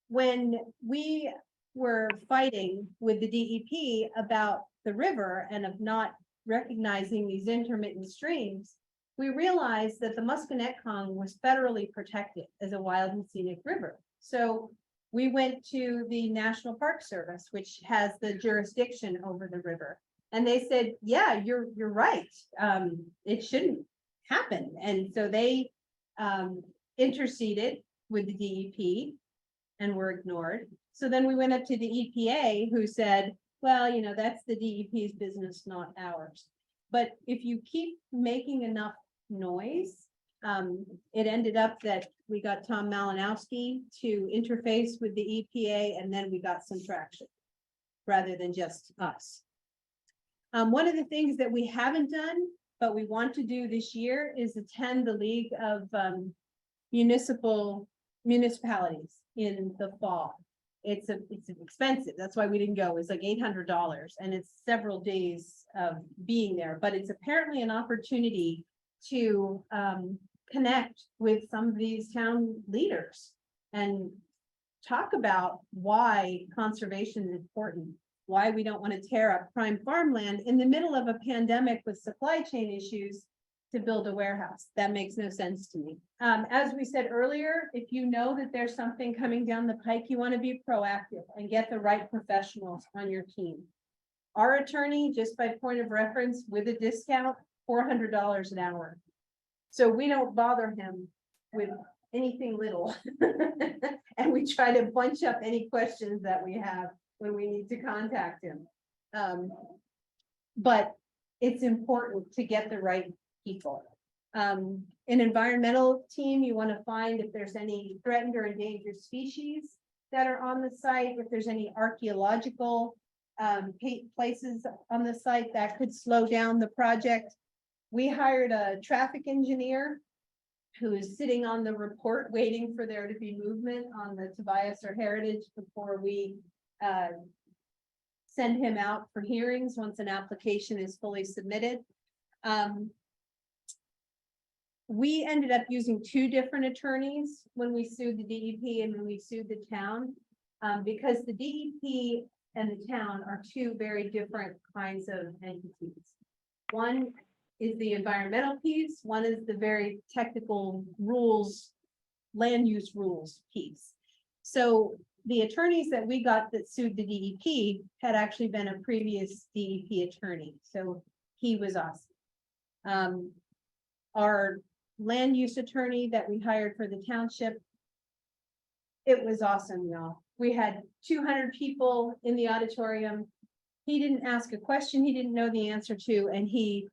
When we were fighting with the DEP about the river and of not recognizing these intermittent streams, we realized that the Musconetcong was federally protected as a wild and scenic river. So we went to the National Park Service, which has the jurisdiction over the river. And they said, yeah, you're right. It shouldn't happen. And so they interceded with the DEP and were ignored. So then we went up to the EPA, who said, well, you know, that's the DEP's business, not ours. But if you keep making enough noise, it ended up that we got Tom Malinowski to interface with the EPA, and then we got some traction rather than just us. One of the things that we haven't done, but we want to do this year, is attend the League of Municipalities in the fall. It's expensive. That's why we didn't go. It's like $800, and it's several days of being there. But it's apparently an opportunity to connect with some of these town leaders and talk about why conservation is important, why we don't want to tear up prime farmland in the middle of a pandemic with supply chain issues to build a warehouse. That makes no sense to me. As we said earlier, if you know that there's something coming down the pike, you want to be proactive and get the right professionals on your team. Our attorney, just by point of reference, with a discount, $400 an hour. So we don't bother him with anything little. And we try to bunch up any questions that we have when we need to contact him. But it's important to get the right people. An environmental team, you want to find if there's any threatened or endangered species that are on the site, if there's any archaeological places on the site that could slow down the project. We hired a traffic engineer who is sitting on the report waiting for there to be movement on the Tobias or Heritage before we send him out for hearings once an application is fully submitted. We ended up using two different attorneys when we sued the DEP and when we sued the town, because the DEP and the town are two very different kinds of entities. One is the environmental piece, one is the very technical rules, land use rules piece. So the attorneys that we got that sued the DEP had actually been a previous DEP attorney, so he was awesome. Our land use attorney that we hired for the township, it was awesome, y'all. We had 200 people in the auditorium. He didn't ask a question he didn't know the answer to, and he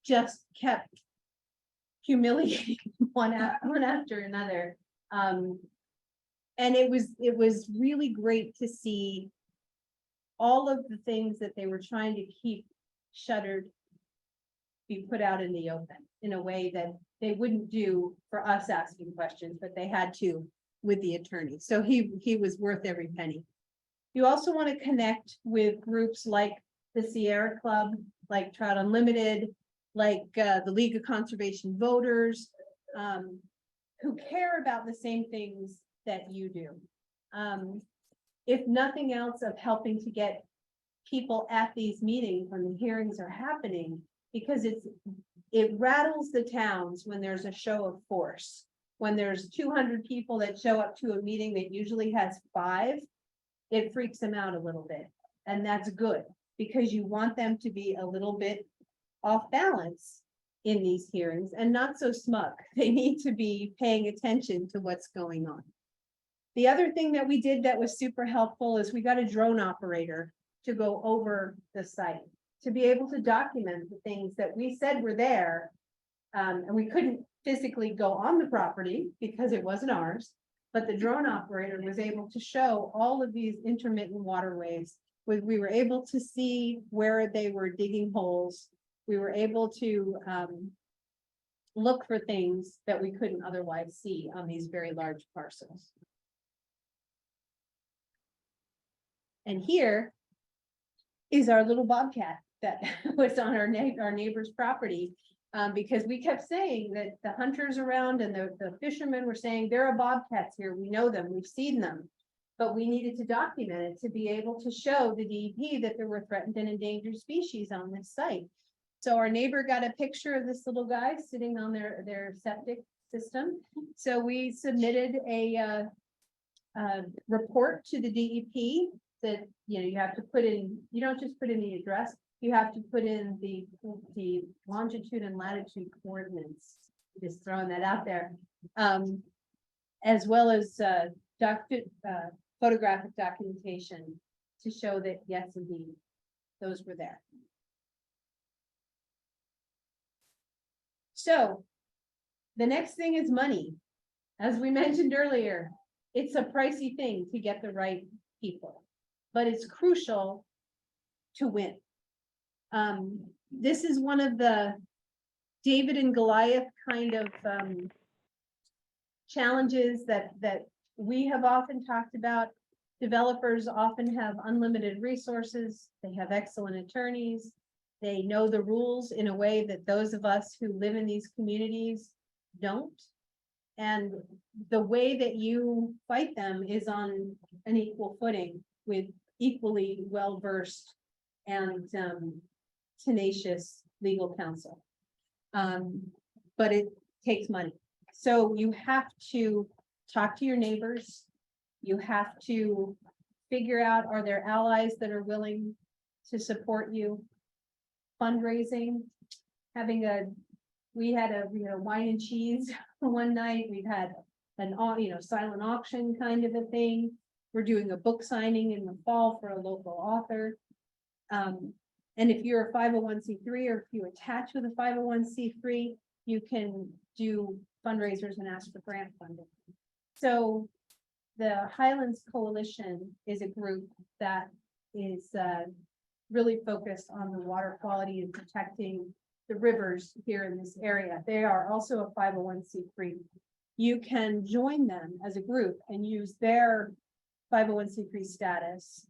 just kept humiliating one after another. And it was really great to see all of the things that they were trying to keep shuttered be put out in the open in a way that they wouldn't do for us asking questions, but they had to with the attorney. So he was worth every penny. You also want to connect with groups like the Sierra Club, like Trout Unlimited, like the League of Conservation Voters, who care about the same things that you do. If nothing else, of helping to get people at these meetings when the hearings are happening, because it rattles the towns when there's a show of force. When there's 200 people that show up to a meeting that usually has 5, it freaks them out a little bit. And that's good, because you want them to be a little bit off balance in these hearings and not so smug. They need to be paying attention to what's going on. The other thing that we did that was super helpful is we got a drone operator to go over the site, to be able to document the things that we said were there. And we couldn't physically go on the property because it wasn't ours, but the drone operator was able to show all of these intermittent waterways. We were able to see where they were digging holes. We were able to look for things that we couldn't otherwise see on these very large parcels. And here is our little bobcat that was on our neighbor's property. Because we kept saying that the hunters around and the fishermen were saying there are bobcats here, we know them, we've seen them, but we needed to document it to be able to show the DEP that there were threatened and endangered species on this site. So our neighbor got a picture of this little guy sitting on their septic system. So we submitted a report to the DEP that, you have to put in, you don't just put in the address, you have to put in the longitude and latitude coordinates. Just throwing that out there. As well as photographic documentation to show that, yes, indeed, those were there. So the next thing is money. As we mentioned earlier, it's a pricey thing to get the right people, but it's crucial to win. This is one of the David and Goliath kind of challenges that we have often talked about. Developers often have unlimited resources. They have excellent attorneys. They know the rules in a way that those of us who live in these communities don't. And the way that you fight them is on an equal footing with equally well-versed and tenacious legal counsel. But it takes money. So you have to talk to your neighbors. You have to figure out, are there allies that are willing to support you? Fundraising, we had a wine and cheese one night. We've had an silent auction kind of a thing. We're doing a book signing in the fall for a local author. And if you're a 501c3 or if you attach with a 501c3, you can do fundraisers and ask for grant funding. So the Highlands Coalition is a group that is really focused on the water quality and protecting the rivers here in this area. They are also a 501c3. You can join them as a group and use their 501c3 status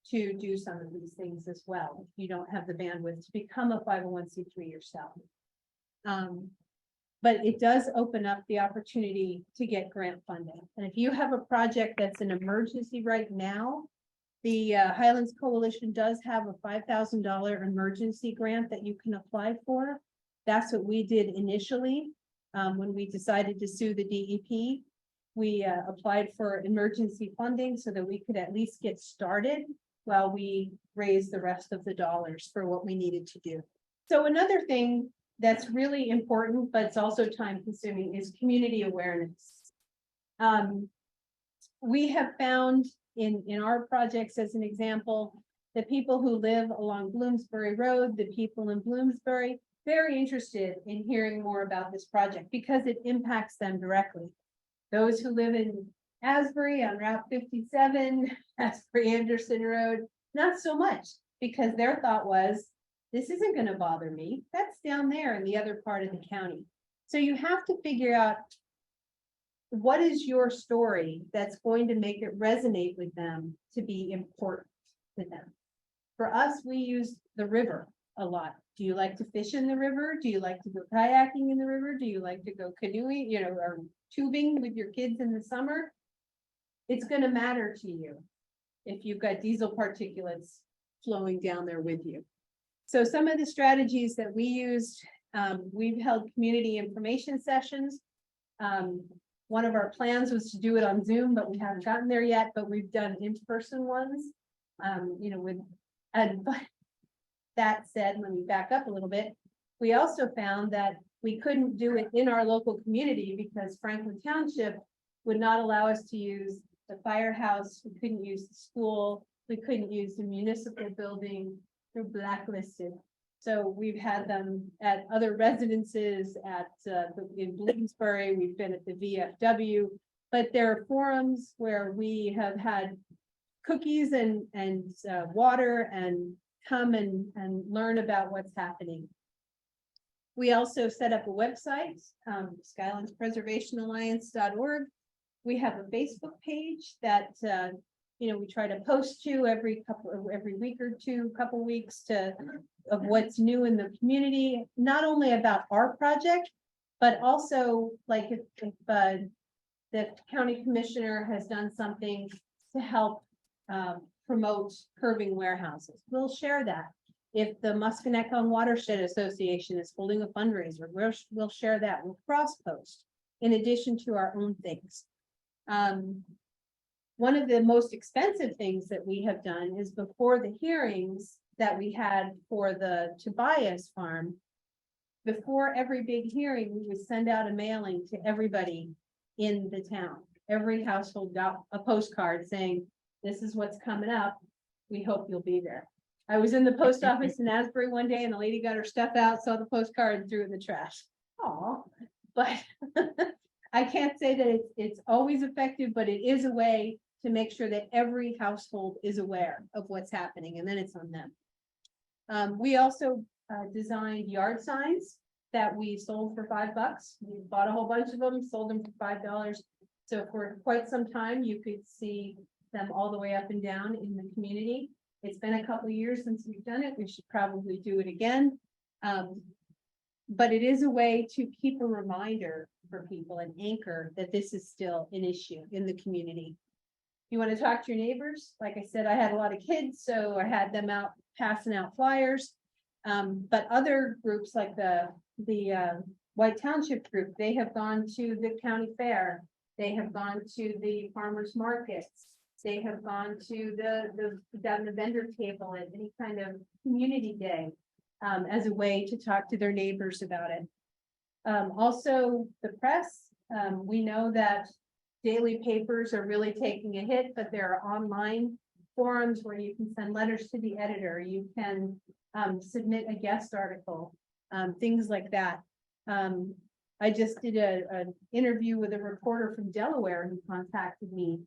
to do some of these things as well. If you don't have the bandwidth to become a 501c3 yourself. But it does open up the opportunity to get grant funding. And if you have a project that's an emergency right now, the Highlands Coalition does have a $5,000 emergency grant that you can apply for. That's what we did initially when we decided to sue the DEP. We applied for emergency funding so that we could at least get started while we raised the rest of the dollars for what we needed to do. So another thing that's really important, but it's also time consuming, is community awareness. We have found in our projects, as an example, the people who live along Bloomsbury Road, the people in Bloomsbury, very interested in hearing more about this project because it impacts them directly. Those who live in Asbury on Route 57, Asbury Anderson Road, not so much, because their thought was, this isn't going to bother me. That's down there in the other part of the county. So you have to figure out what is your story that's going to make it resonate with them to be important to them. For us, we use the river a lot. Do you like to fish in the river? Do you like to go kayaking in the river? Do you like to go canoeing, or tubing with your kids in the summer? It's going to matter to you if you've got diesel particulates flowing down there with you. So some of the strategies that we used, we've held community information sessions. One of our plans was to do it on Zoom, but we haven't gotten there yet, but we've done in-person ones, but that said, let me back up a little bit. We also found that we couldn't do it in our local community because Franklin Township would not allow us to use the firehouse. We couldn't use the school. We couldn't use the municipal building. They're blacklisted. So we've had them at other residences in Bloomsbury. We've been at the VFW, but there are forums where we have had cookies and water and come and learn about what's happening. We also set up a website, SkylandsPreservationAlliance.org. We have a Facebook page that we try to post to every week or two, couple weeks of what's new in the community, not only about our project, but also like if the county commissioner has done something to help promote curbing warehouses. We'll share that. If the Musconecon Watershed Association is holding a fundraiser, we'll share that, we'll cross post in addition to our own things. One of the most expensive things that we have done is before the hearings that we had for the Tobias farm. Before every big hearing, we would send out a mailing to everybody in the town. Every household got a postcard saying, this is what's coming up. We hope you'll be there. I was in the post office in Asbury one day and the lady got her stuff out, saw the postcard and threw it in the trash. Oh, but I can't say that it's always effective, but it is a way to make sure that every household is aware of what's happening, and then it's on them. We also designed yard signs that we sold for $5. We bought a whole bunch of them, sold them for $5. So for quite some time, you could see them all the way up and down in the community. It's been a couple of years since we've done it. We should probably do it again. But it is a way to keep a reminder for people, an anchor that this is still an issue in the community. You want to talk to your neighbors? Like I said, I had a lot of kids, so I had them out passing out flyers. But other groups like the White Township group, they have gone to the county fair. They have gone to the farmers markets. They have gone to down the vendor table at any kind of community day as a way to talk to their neighbors about it. Also, the press, we know that daily papers are really taking a hit, but there are online forums where you can send letters to the editor. You can submit a guest article, things like that. I just did an interview with a reporter from Delaware who contacted me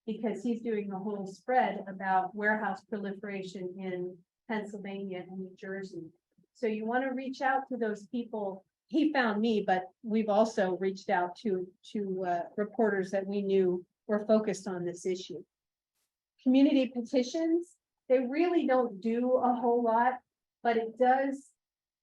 because he's doing a whole spread about warehouse proliferation in Pennsylvania and New Jersey. So you want to reach out to those people. He found me, but we've also reached out to reporters that we knew were focused on this issue. Community petitions, they really don't do a whole lot, but it does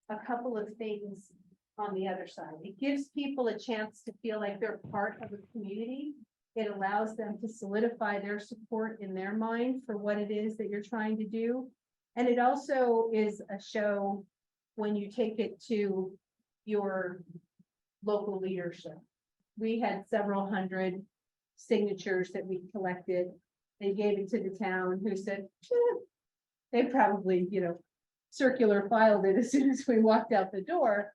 a couple of things on the other side. It gives people a chance to feel like they're part of a community. It allows them to solidify their support in their mind for what it is that you're trying to do. And it also is a show when you take it to your local leadership. We had several hundred signatures that we collected. They gave it to the town, who said, they probably, circular filed it as soon as we walked out the door.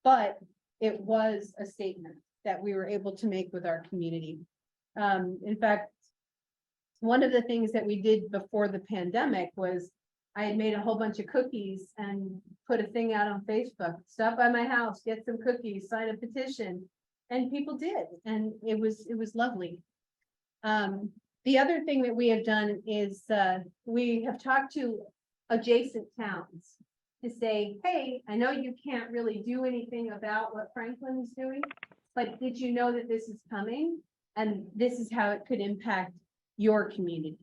But it was a statement that we were able to make with our community. In fact, one of the things that we did before the pandemic was I had made a whole bunch of cookies and put a thing out on Facebook. Stop by my house, get some cookies, sign a petition, and people did, and it was lovely. The other thing that we have done is we have talked to adjacent towns to say, hey, I know you can't really do anything about what Franklin is doing, but did you know that this is coming? And this is how it could impact your community.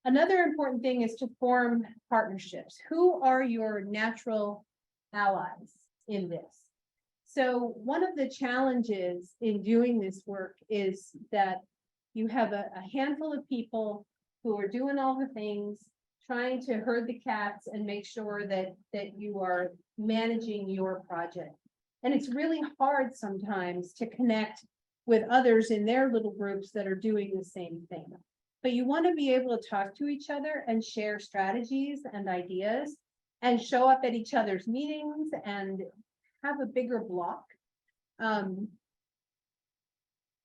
Another important thing is to form partnerships. Who are your natural allies in this? So one of the challenges in doing this work is that you have a handful of people who are doing all the things, trying to herd the cats and make sure that you are managing your project. And it's really hard sometimes to connect with others in their little groups that are doing the same thing. But you want to be able to talk to each other and share strategies and ideas and show up at each other's meetings and have a bigger block.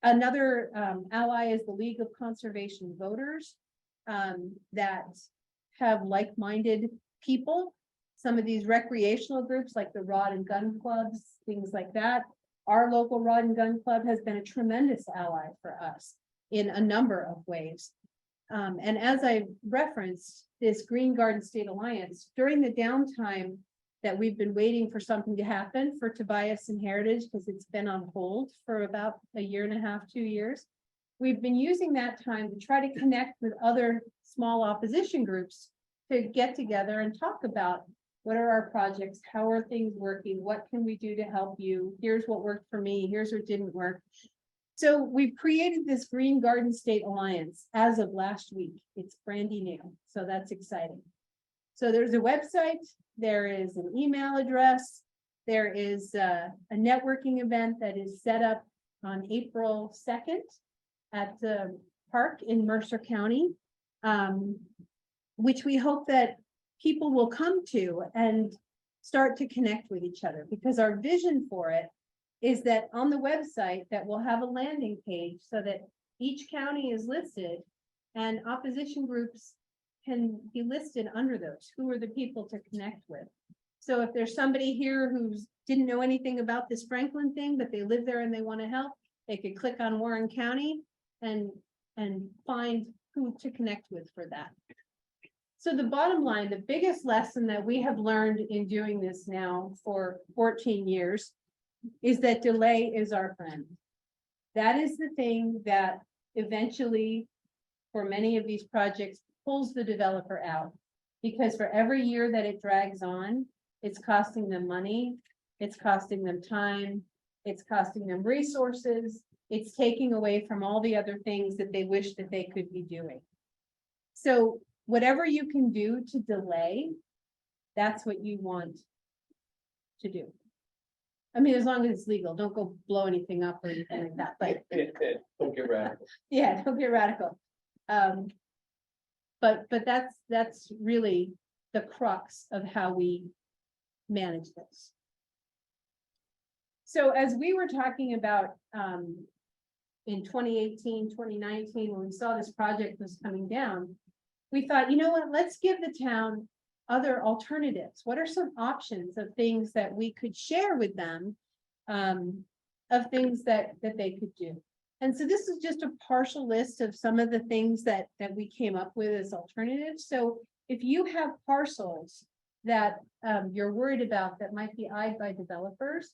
Another ally is the League of Conservation Voters that have like-minded people. Some of these recreational groups like the Rod and Gun Clubs, things like that. Our local Rod and Gun Club has been a tremendous ally for us in a number of ways. And as I referenced, this Green Garden State Alliance, during the downtime that we've been waiting for something to happen for Tobias and Heritage, because it's been on hold for about a year and a half, 2 years, we've been using that time to try to connect with other small opposition groups to get together and talk about what are our projects, how are things working, what can we do to help you, here's what worked for me, here's what didn't work. So we've created this Green Garden State Alliance as of last week. It's brandy new, so that's exciting. So there's a website, there is an email address. There is a networking event that is set up on April 2nd at the park in Mercer County, which we hope that people will come to and start to connect with each other, because our vision for it is that on the website that we'll have a landing page so that each county is listed and opposition groups can be listed under those. Who are the people to connect with? So if there's somebody here who's didn't know anything about this Franklin thing, but they live there and they want to help, they could click on Warren County and find who to connect with for that. So the bottom line, the biggest lesson that we have learned in doing this now for 14 years is that delay is our friend. That is the thing that eventually, for many of these projects, pulls the developer out. Because for every year that it drags on, it's costing them money, it's costing them time, it's costing them resources, it's taking away from all the other things that they wish that they could be doing. So whatever you can do to delay, that's what you want to do. I mean, as long as it's legal, don't go blow anything up or anything like that, but Don't get radical. yeah, don't get radical. But that's really the crux of how we manage this. So as we were talking about in 2018, 2019, when we saw this project was coming down, we thought, you know what, let's give the town other alternatives. What are some options of things that we could share with them, of things that they could do? And so this is just a partial list of some of the things that we came up with as alternatives. So if you have parcels that you're worried about that might be eyed by developers,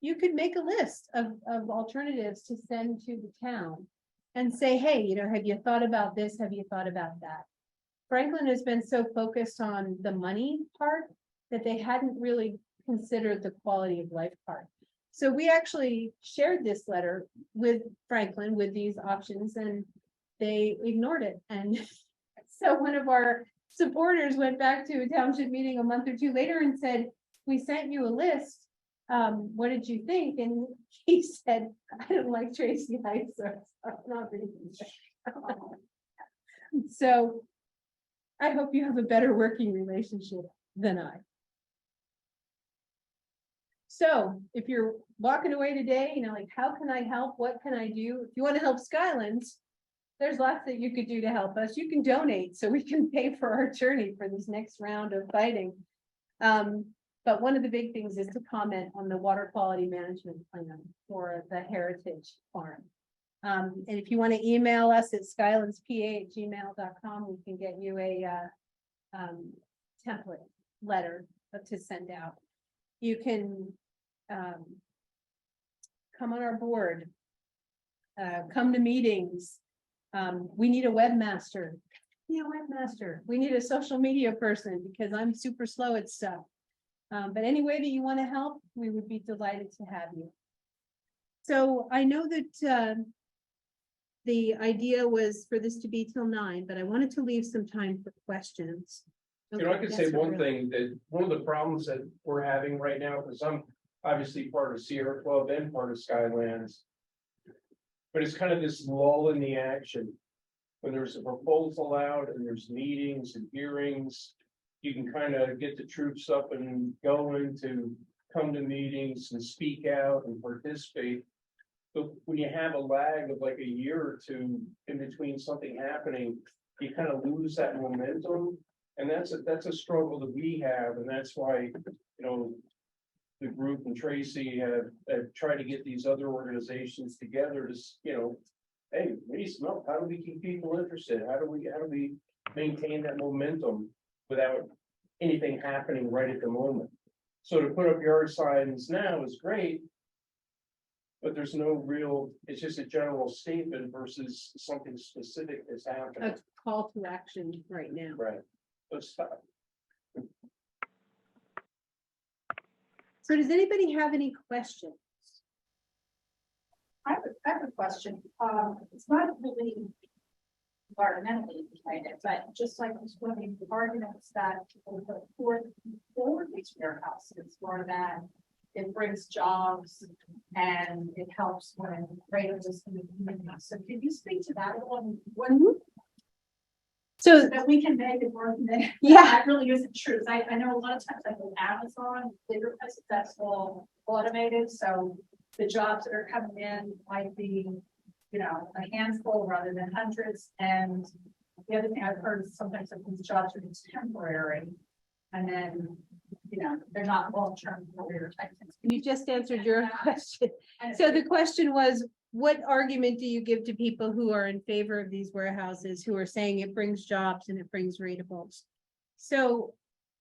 you could make a list of alternatives to send to the town and say, hey, you know, have you thought about this? Have you thought about that? Franklin has been so focused on the money part that they hadn't really considered the quality of life part. So we actually shared this letter with Franklin with these options and they ignored it. And so one of our supporters went back to a township meeting a month or two later and said, we sent you a list. What did you think? And he said, I don't like Tracey Heisler, so I'm not reading it. So I hope you have a better working relationship than I. So if you're walking away today, you know, like, how can I help? What can I do? If you want to help Skylands, there's lots that you could do to help us. You can donate so we can pay for our attorney for this next round of fighting. But one of the big things is to comment on the water quality management plan for the Heritage Farm. And if you want to email us at skylandspa@gmail.com, we can get you a template letter to send out. You can come on our board, come to meetings. We need a webmaster. Yeah, webmaster. We need a social media person because I'm super slow at stuff. But any way that you want to help, we would be delighted to have you. So I know that the idea was for this to be till 9, but I wanted to leave some time for questions. You know, I could say Yes, one Roberta. thing, that one of the problems that we're having right now, because I'm obviously part of Sierra Club and part of Skylands. But it's kind of this lull in the action. When there's a proposal out and there's meetings and hearings, you can kind of get the troops up and going to come to meetings and speak out and participate. But when you have a lag of like a year or two in between something happening, you kind of lose that momentum. And that's a struggle that we have, and that's why, you know, the group and Tracey have tried to get these other organizations together to, you know, hey, we need some help. How do we keep people interested? How do we maintain that momentum without anything happening right at the moment? So to put up yard signs now is great, but there's no real, it's just a general statement versus something specific that's happening. A call to action right now. Right. Let's stop. So does anybody have any questions? I have a question. It's not really environmentally related, but just like this women, the arguments that people put forward these warehouses for that it brings jobs and it helps when raises in the community. So can you speak to that one? So, So that we can make it work. yeah, That really isn't true. I know a lot of times like with Amazon, bigger places that's all automated, so the jobs that are coming in might be, you know, a handful rather than hundreds. And the other thing I've heard is sometimes that these jobs are just temporary. And then, you know, they're not long-term career type things. you just answered your question. And So the question was, what argument do you give to people who are in favor of these warehouses, who are saying it brings jobs and it brings rateables? So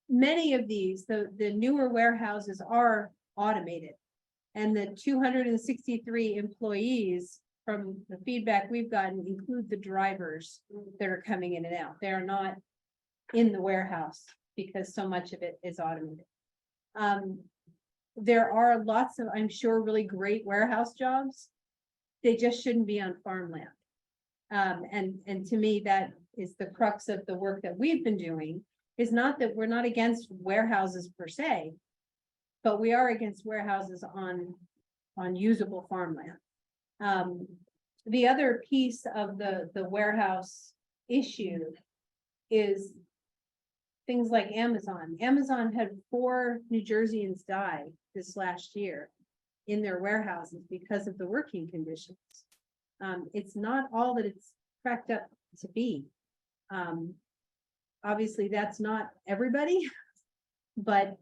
many of these, the newer warehouses are automated. And the 263 employees from the feedback we've gotten include the drivers that are coming in and out. They're not in the warehouse because so much of it is automated. There are lots of, I'm sure, really great warehouse jobs. They just shouldn't be on farmland. And to me, that is the crux of the work that we've been doing, is not that we're not against warehouses per se, but we are against warehouses on usable farmland. The other piece of the warehouse issue is things like Amazon. Amazon had 4 New Jerseyans die this last year in their warehouses because of the working conditions. It's not all that it's cracked up to be. Obviously, that's not everybody, but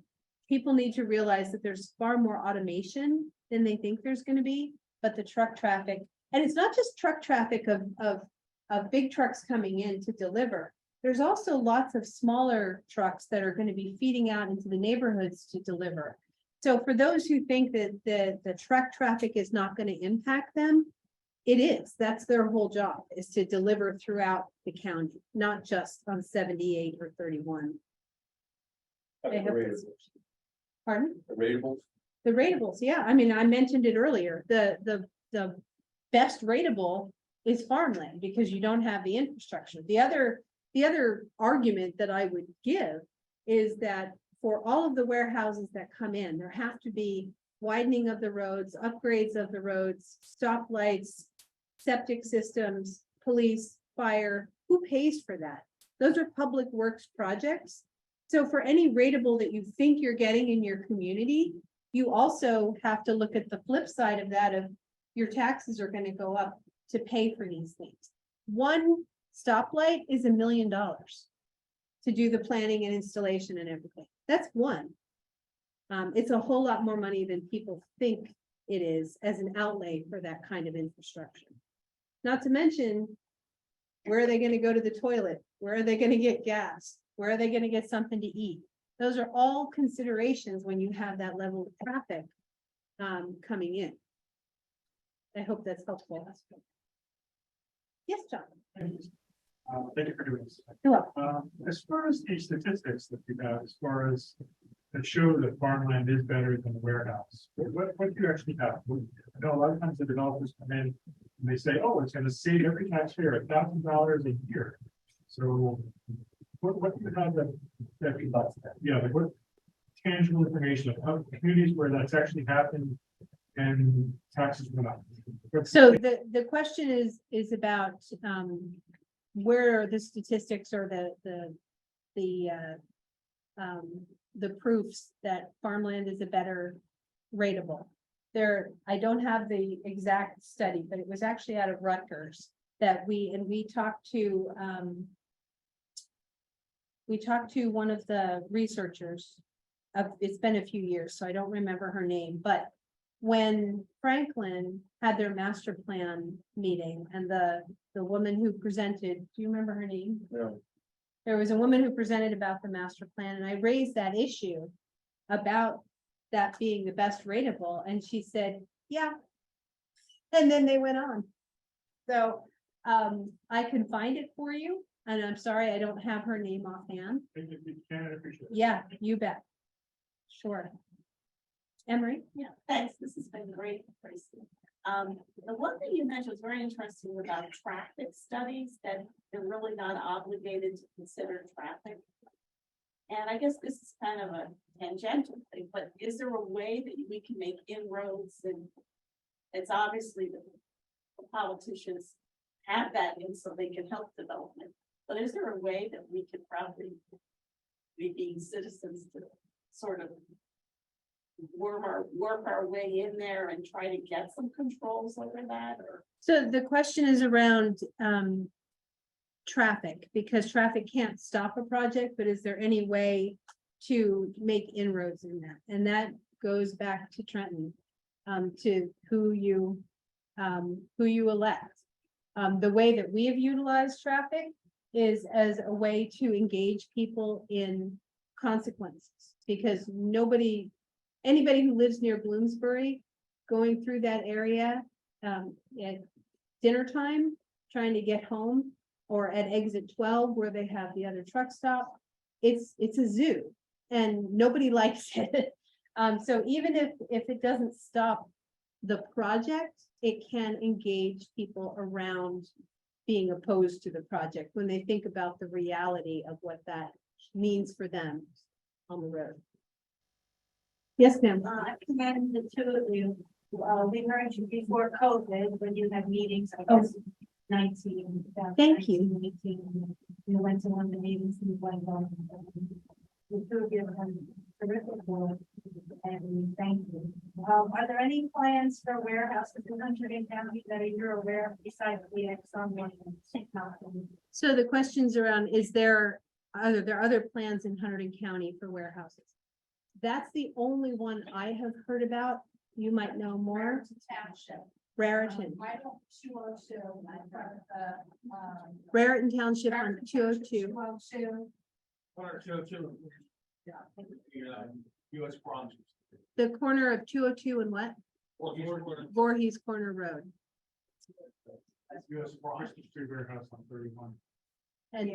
people need to realize that there's far more automation than they think there's going to be, but the truck traffic, and it's not just truck traffic of big trucks coming in to deliver. There's also lots of smaller trucks that are going to be feeding out into the neighborhoods to deliver. So for those who think that the truck traffic is not going to impact them, it is. That's their whole job, is to deliver throughout the county, not just on 78 or 31. The I hope ratables. Pardon? The ratables. The ratables, yeah. I mean, I mentioned it earlier. The best rateable is farmland because you don't have the infrastructure. The other argument that I would give is that for all of the warehouses that come in, there have to be widening of the roads, upgrades of the roads, stoplights, septic systems, police, fire. Who pays for that? Those are public works projects. So for any rateable that you think you're getting in your community, you also have to look at the flip side of that, of your taxes are going to go up to pay for these things. One stoplight is $1 million to do the planning and installation and everything. That's one. It's a whole lot more money than people think it is as an outlay for that kind of infrastructure. Not to mention, where are they going to go to the toilet? Where are they going to get gas? Where are they going to get something to eat? Those are all considerations when you have that level of traffic coming in. I hope that's helpful. Yes, John. Thank you for doing this. You're welcome. As far as the statistics that you have, as far as that show that farmland is better than the warehouse, what do you actually have? I know a lot of times the developers come in and they say, oh, it's going to save every taxpayer $1,000 a year. So what do you have that yeah, like what tangible information of communities where that's actually happened and taxes went up? So the question is about where are the statistics or the proofs that farmland is a better rateable. There, I don't have the exact study, but it was actually out of Rutgers that we talked to one of the researchers. It's been a few years, so I don't remember her name, but when Franklin had their master plan meeting and the woman who presented, do you remember her name? No. There was a woman who presented about the master plan, and I raised that issue about that being the best rateable, and she said, yeah. And then they went on. So I can find it for you, and I'm sorry I don't have her name offhand. If you can, I appreciate it. Yeah, you bet. Sure. Emery? Yeah, thanks. This has been great, Tracey. The one thing you mentioned was very interesting about traffic studies, that they're really not obligated to consider traffic. And I guess this is kind of a tangential thing, but is there a way that we can make inroads? And it's obviously the politicians have that in so they can help development. But is there a way that we could probably, we being citizens, to sort of work our way in there and try to get some controls over that? Or So the question is around traffic, because traffic can't stop a project, but is there any way to make inroads in that? And that goes back to Trenton, to who you elect. The way that we have utilized traffic is as a way to engage people in consequences, because anybody who lives near Bloomsbury, going through that area at dinner time, trying to get home, or at exit 12 where they have the other truck stop, it's a zoo and nobody likes it. So even if it doesn't stop the project, it can engage people around being opposed to the project when they think about the reality of what that means for them on the road. Yes, ma'am. I commend the two of you. We heard you before COVID when you had meetings, I Oh. guess, 19. Thank you. 19, you went to one of the meetings and went on. The two of you have done terrific work, and we thank you. Are there any plans for warehouses in Hunterdon County that you're aware of besides the Exxon one? So the questions around, are there other plans in Hunterdon County for warehouses? That's the only one I have heard about. You might know more. Raritan Township. Raritan, I don't, 202, I've heard of Raritan Township on 202. 202. Or two. Yeah. US Bronx. The corner of 202 and what? Voorhees Corner Road. US Christmas Tree Warehouse on 31. And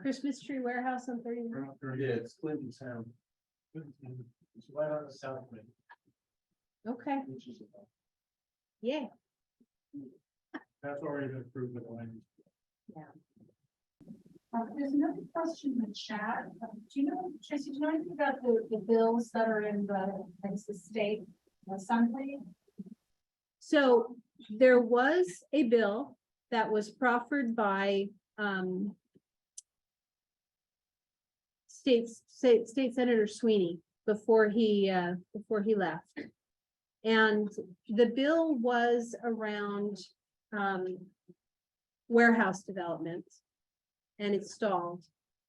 Christmas Tree Warehouse on 31. We're not very- Yeah, it's Clinton Town. It's right on the south wing, Okay, which is. yeah. That's already been approved with the land. There's another question in the chat. Do you know, Tracey, do you know anything about the bills that are in the state assembly? So there was a bill that was proffered by State Senator Sweeney before he left. And the bill was around warehouse development, and it stalled.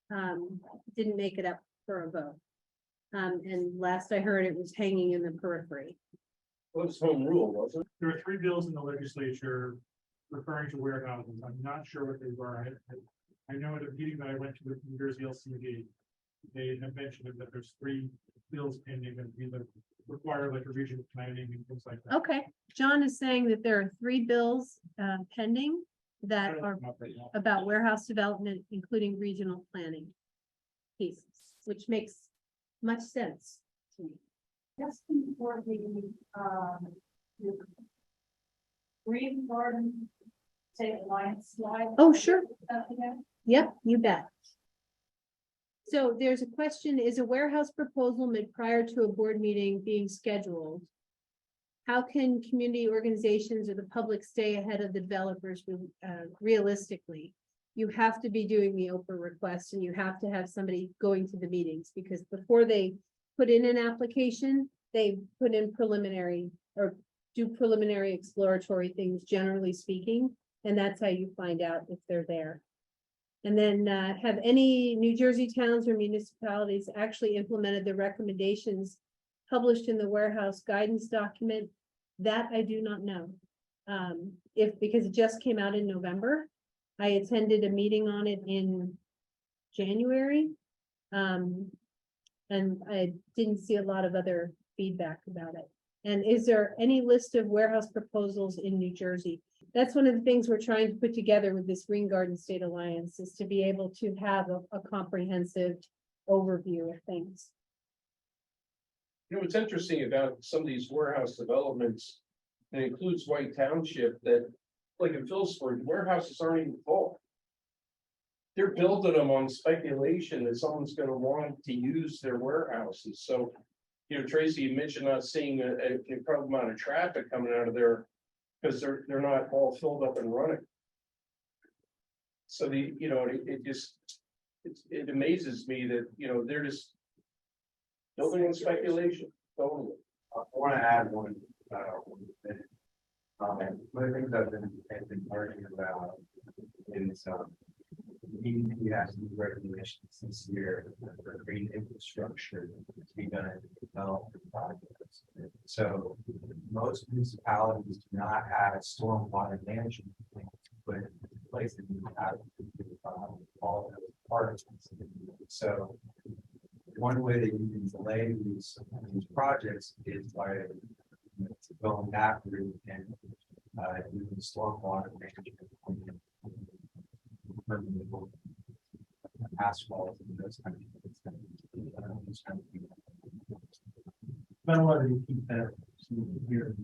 Didn't make it up for a vote. And last I heard, it was hanging in the periphery. Well, it was home rule, wasn't it? There are 3 bills in the legislature referring to warehouses. I'm not sure what they were. I know at a meeting that I went to with New Jersey LCD, they have mentioned that there's 3 bills pending that either require like a regional planning and things like that. Okay, John is saying that there are 3 bills pending that are about warehouse development, including regional planning pieces, which makes much sense to me. Just for the Green Garden State Alliance slide. Oh, sure. Again? Yep, you bet. So there's a question, is a warehouse proposal made prior to a board meeting being scheduled? How can community organizations or the public stay ahead of the developers realistically? You have to be doing the Oprah request, and you have to have somebody going to the meetings, because before they put in an application, they put in preliminary or do preliminary exploratory things, generally speaking, and that's how you find out if they're there. And then have any New Jersey towns or municipalities actually implemented the recommendations published in the warehouse guidance document? That I do not know. Because it just came out in November. I attended a meeting on it in January. And I didn't see a lot of other feedback about it. And is there any list of warehouse proposals in New Jersey? That's one of the things we're trying to put together with this Green Garden State Alliance, is to be able to have a comprehensive overview of things. You know, what's interesting about some of these warehouse developments, and it includes White Township, that, like in Phillipsburg, warehouses aren't even full. They're building them on speculation that someone's gonna want to use their warehouses, so. You know, Tracy, you mentioned not seeing a incredible amount of traffic coming out of there, because they're not all filled up and running. So it amazes me that, they're just building on speculation, totally. I want to add one thing. One of the things I've been learning about is, we have some regulations this year for green infrastructure to be done in development projects. So most municipalities do not have stormwater management plans put in place that you have all those parts. So one way that you can delay these projects is by going that route and using stormwater management. Asphalt and those kind of things. But I wanted to keep that here.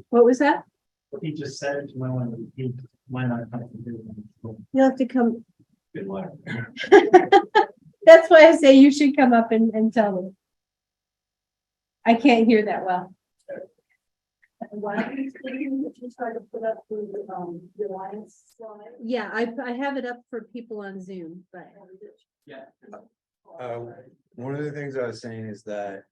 What was that? What he just said, you might want to repeat, might not come to do. You'll have to come. Good luck. That's why I say you should come up and tell me. I can't hear that well. Why don't you try to put up the lines slide? Yeah, I have it up for people on Zoom, but. One of the things I was saying is that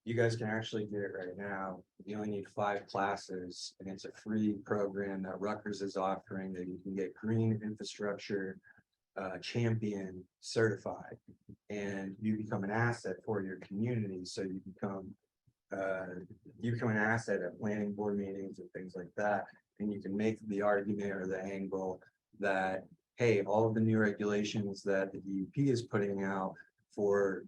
you guys can actually do it right now. You only need 5 classes, and it's a free program that Rutgers is offering that you can get green infrastructure champion certified, and you become an asset for your community. So you become an asset at planning board meetings and things like that, and you can make the argument or the angle that, hey, all of the new regulations that the DEP is putting out for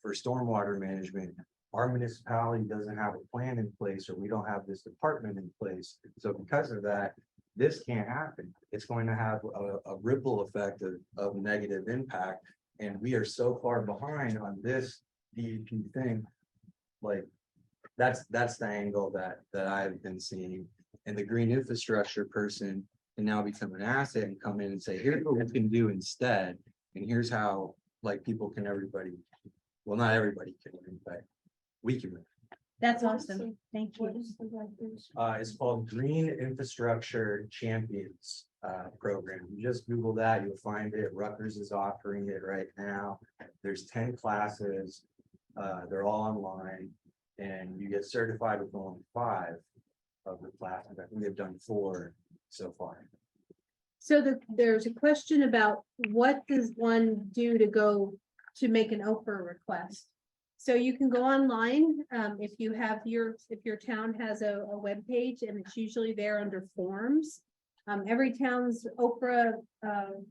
stormwater management, our municipality doesn't have a plan in place, or we don't have this department in place. So because of that, this can't happen. It's going to have a ripple effect of negative impact, and we are so far behind on this DEP thing. Like that's the angle that I've been seeing, and the green infrastructure person can now become an asset and come in and say, here's what we can do instead, and here's how, like, well, not everybody can win, but we can win. That's awesome. Thank you. It's called Green Infrastructure Champions program. You just Google that, you'll find it. Rutgers is offering it right now. There's 10 classes. They're all online, and you get certified with only 5 of the classes. I think they've done 4 so far. So there's a question about what does one do to make an Oprah request? So you can go online, if your town has a web page, and it's usually there under forms. Every town's Oprah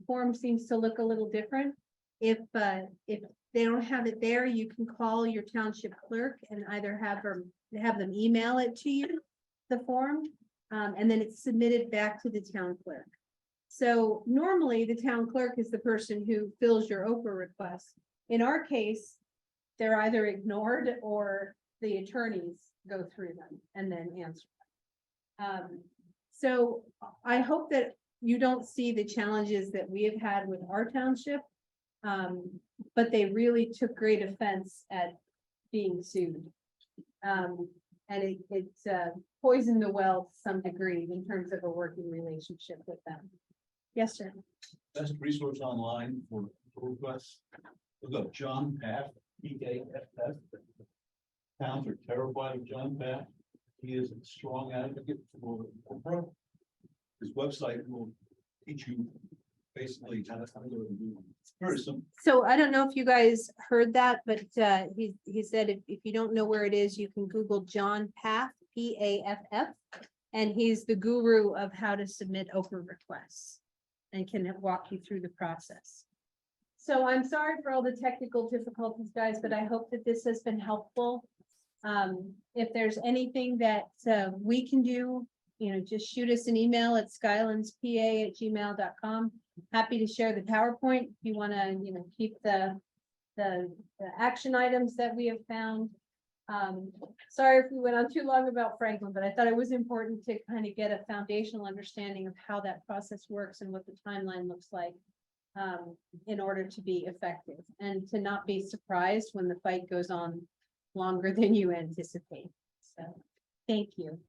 form seems to look a little different. If they don't have it there, you can call your township clerk and either have them email it to you, the form, and then it's submitted back to the town clerk. So normally the town clerk is the person who fills your Oprah request. In our case, they're either ignored or the attorneys go through them and then answer them. So I hope that you don't see the challenges that we have had with our township. But they really took great offense at being sued. And it poisoned the well to some degree in terms of a working relationship with them. Yes, sir. Best resource online for requests. Look up John Paff, PAFF. Towns are terrified of John Paff. He is a strong advocate for Oprah. His website will teach you basically how to go and do it. It's very simple. So I don't know if you guys heard that, but he said if you don't know where it is, you can Google John Paff, PAFF, and he's the guru of how to submit Oprah requests and can walk you through the process. So I'm sorry for all the technical difficulties, guys, but I hope that this has been helpful. If there's anything that we can do, just shoot us an email at skylandspa@gmail.com. Happy to share the PowerPoint if you want to, keep the action items that we have found. Sorry if we went on too long about Franklin, but I thought it was important to kind of get a foundational understanding of how that process works and what the timeline looks like. In order to be effective and to not be surprised when the fight goes on longer than you anticipate. So, thank you.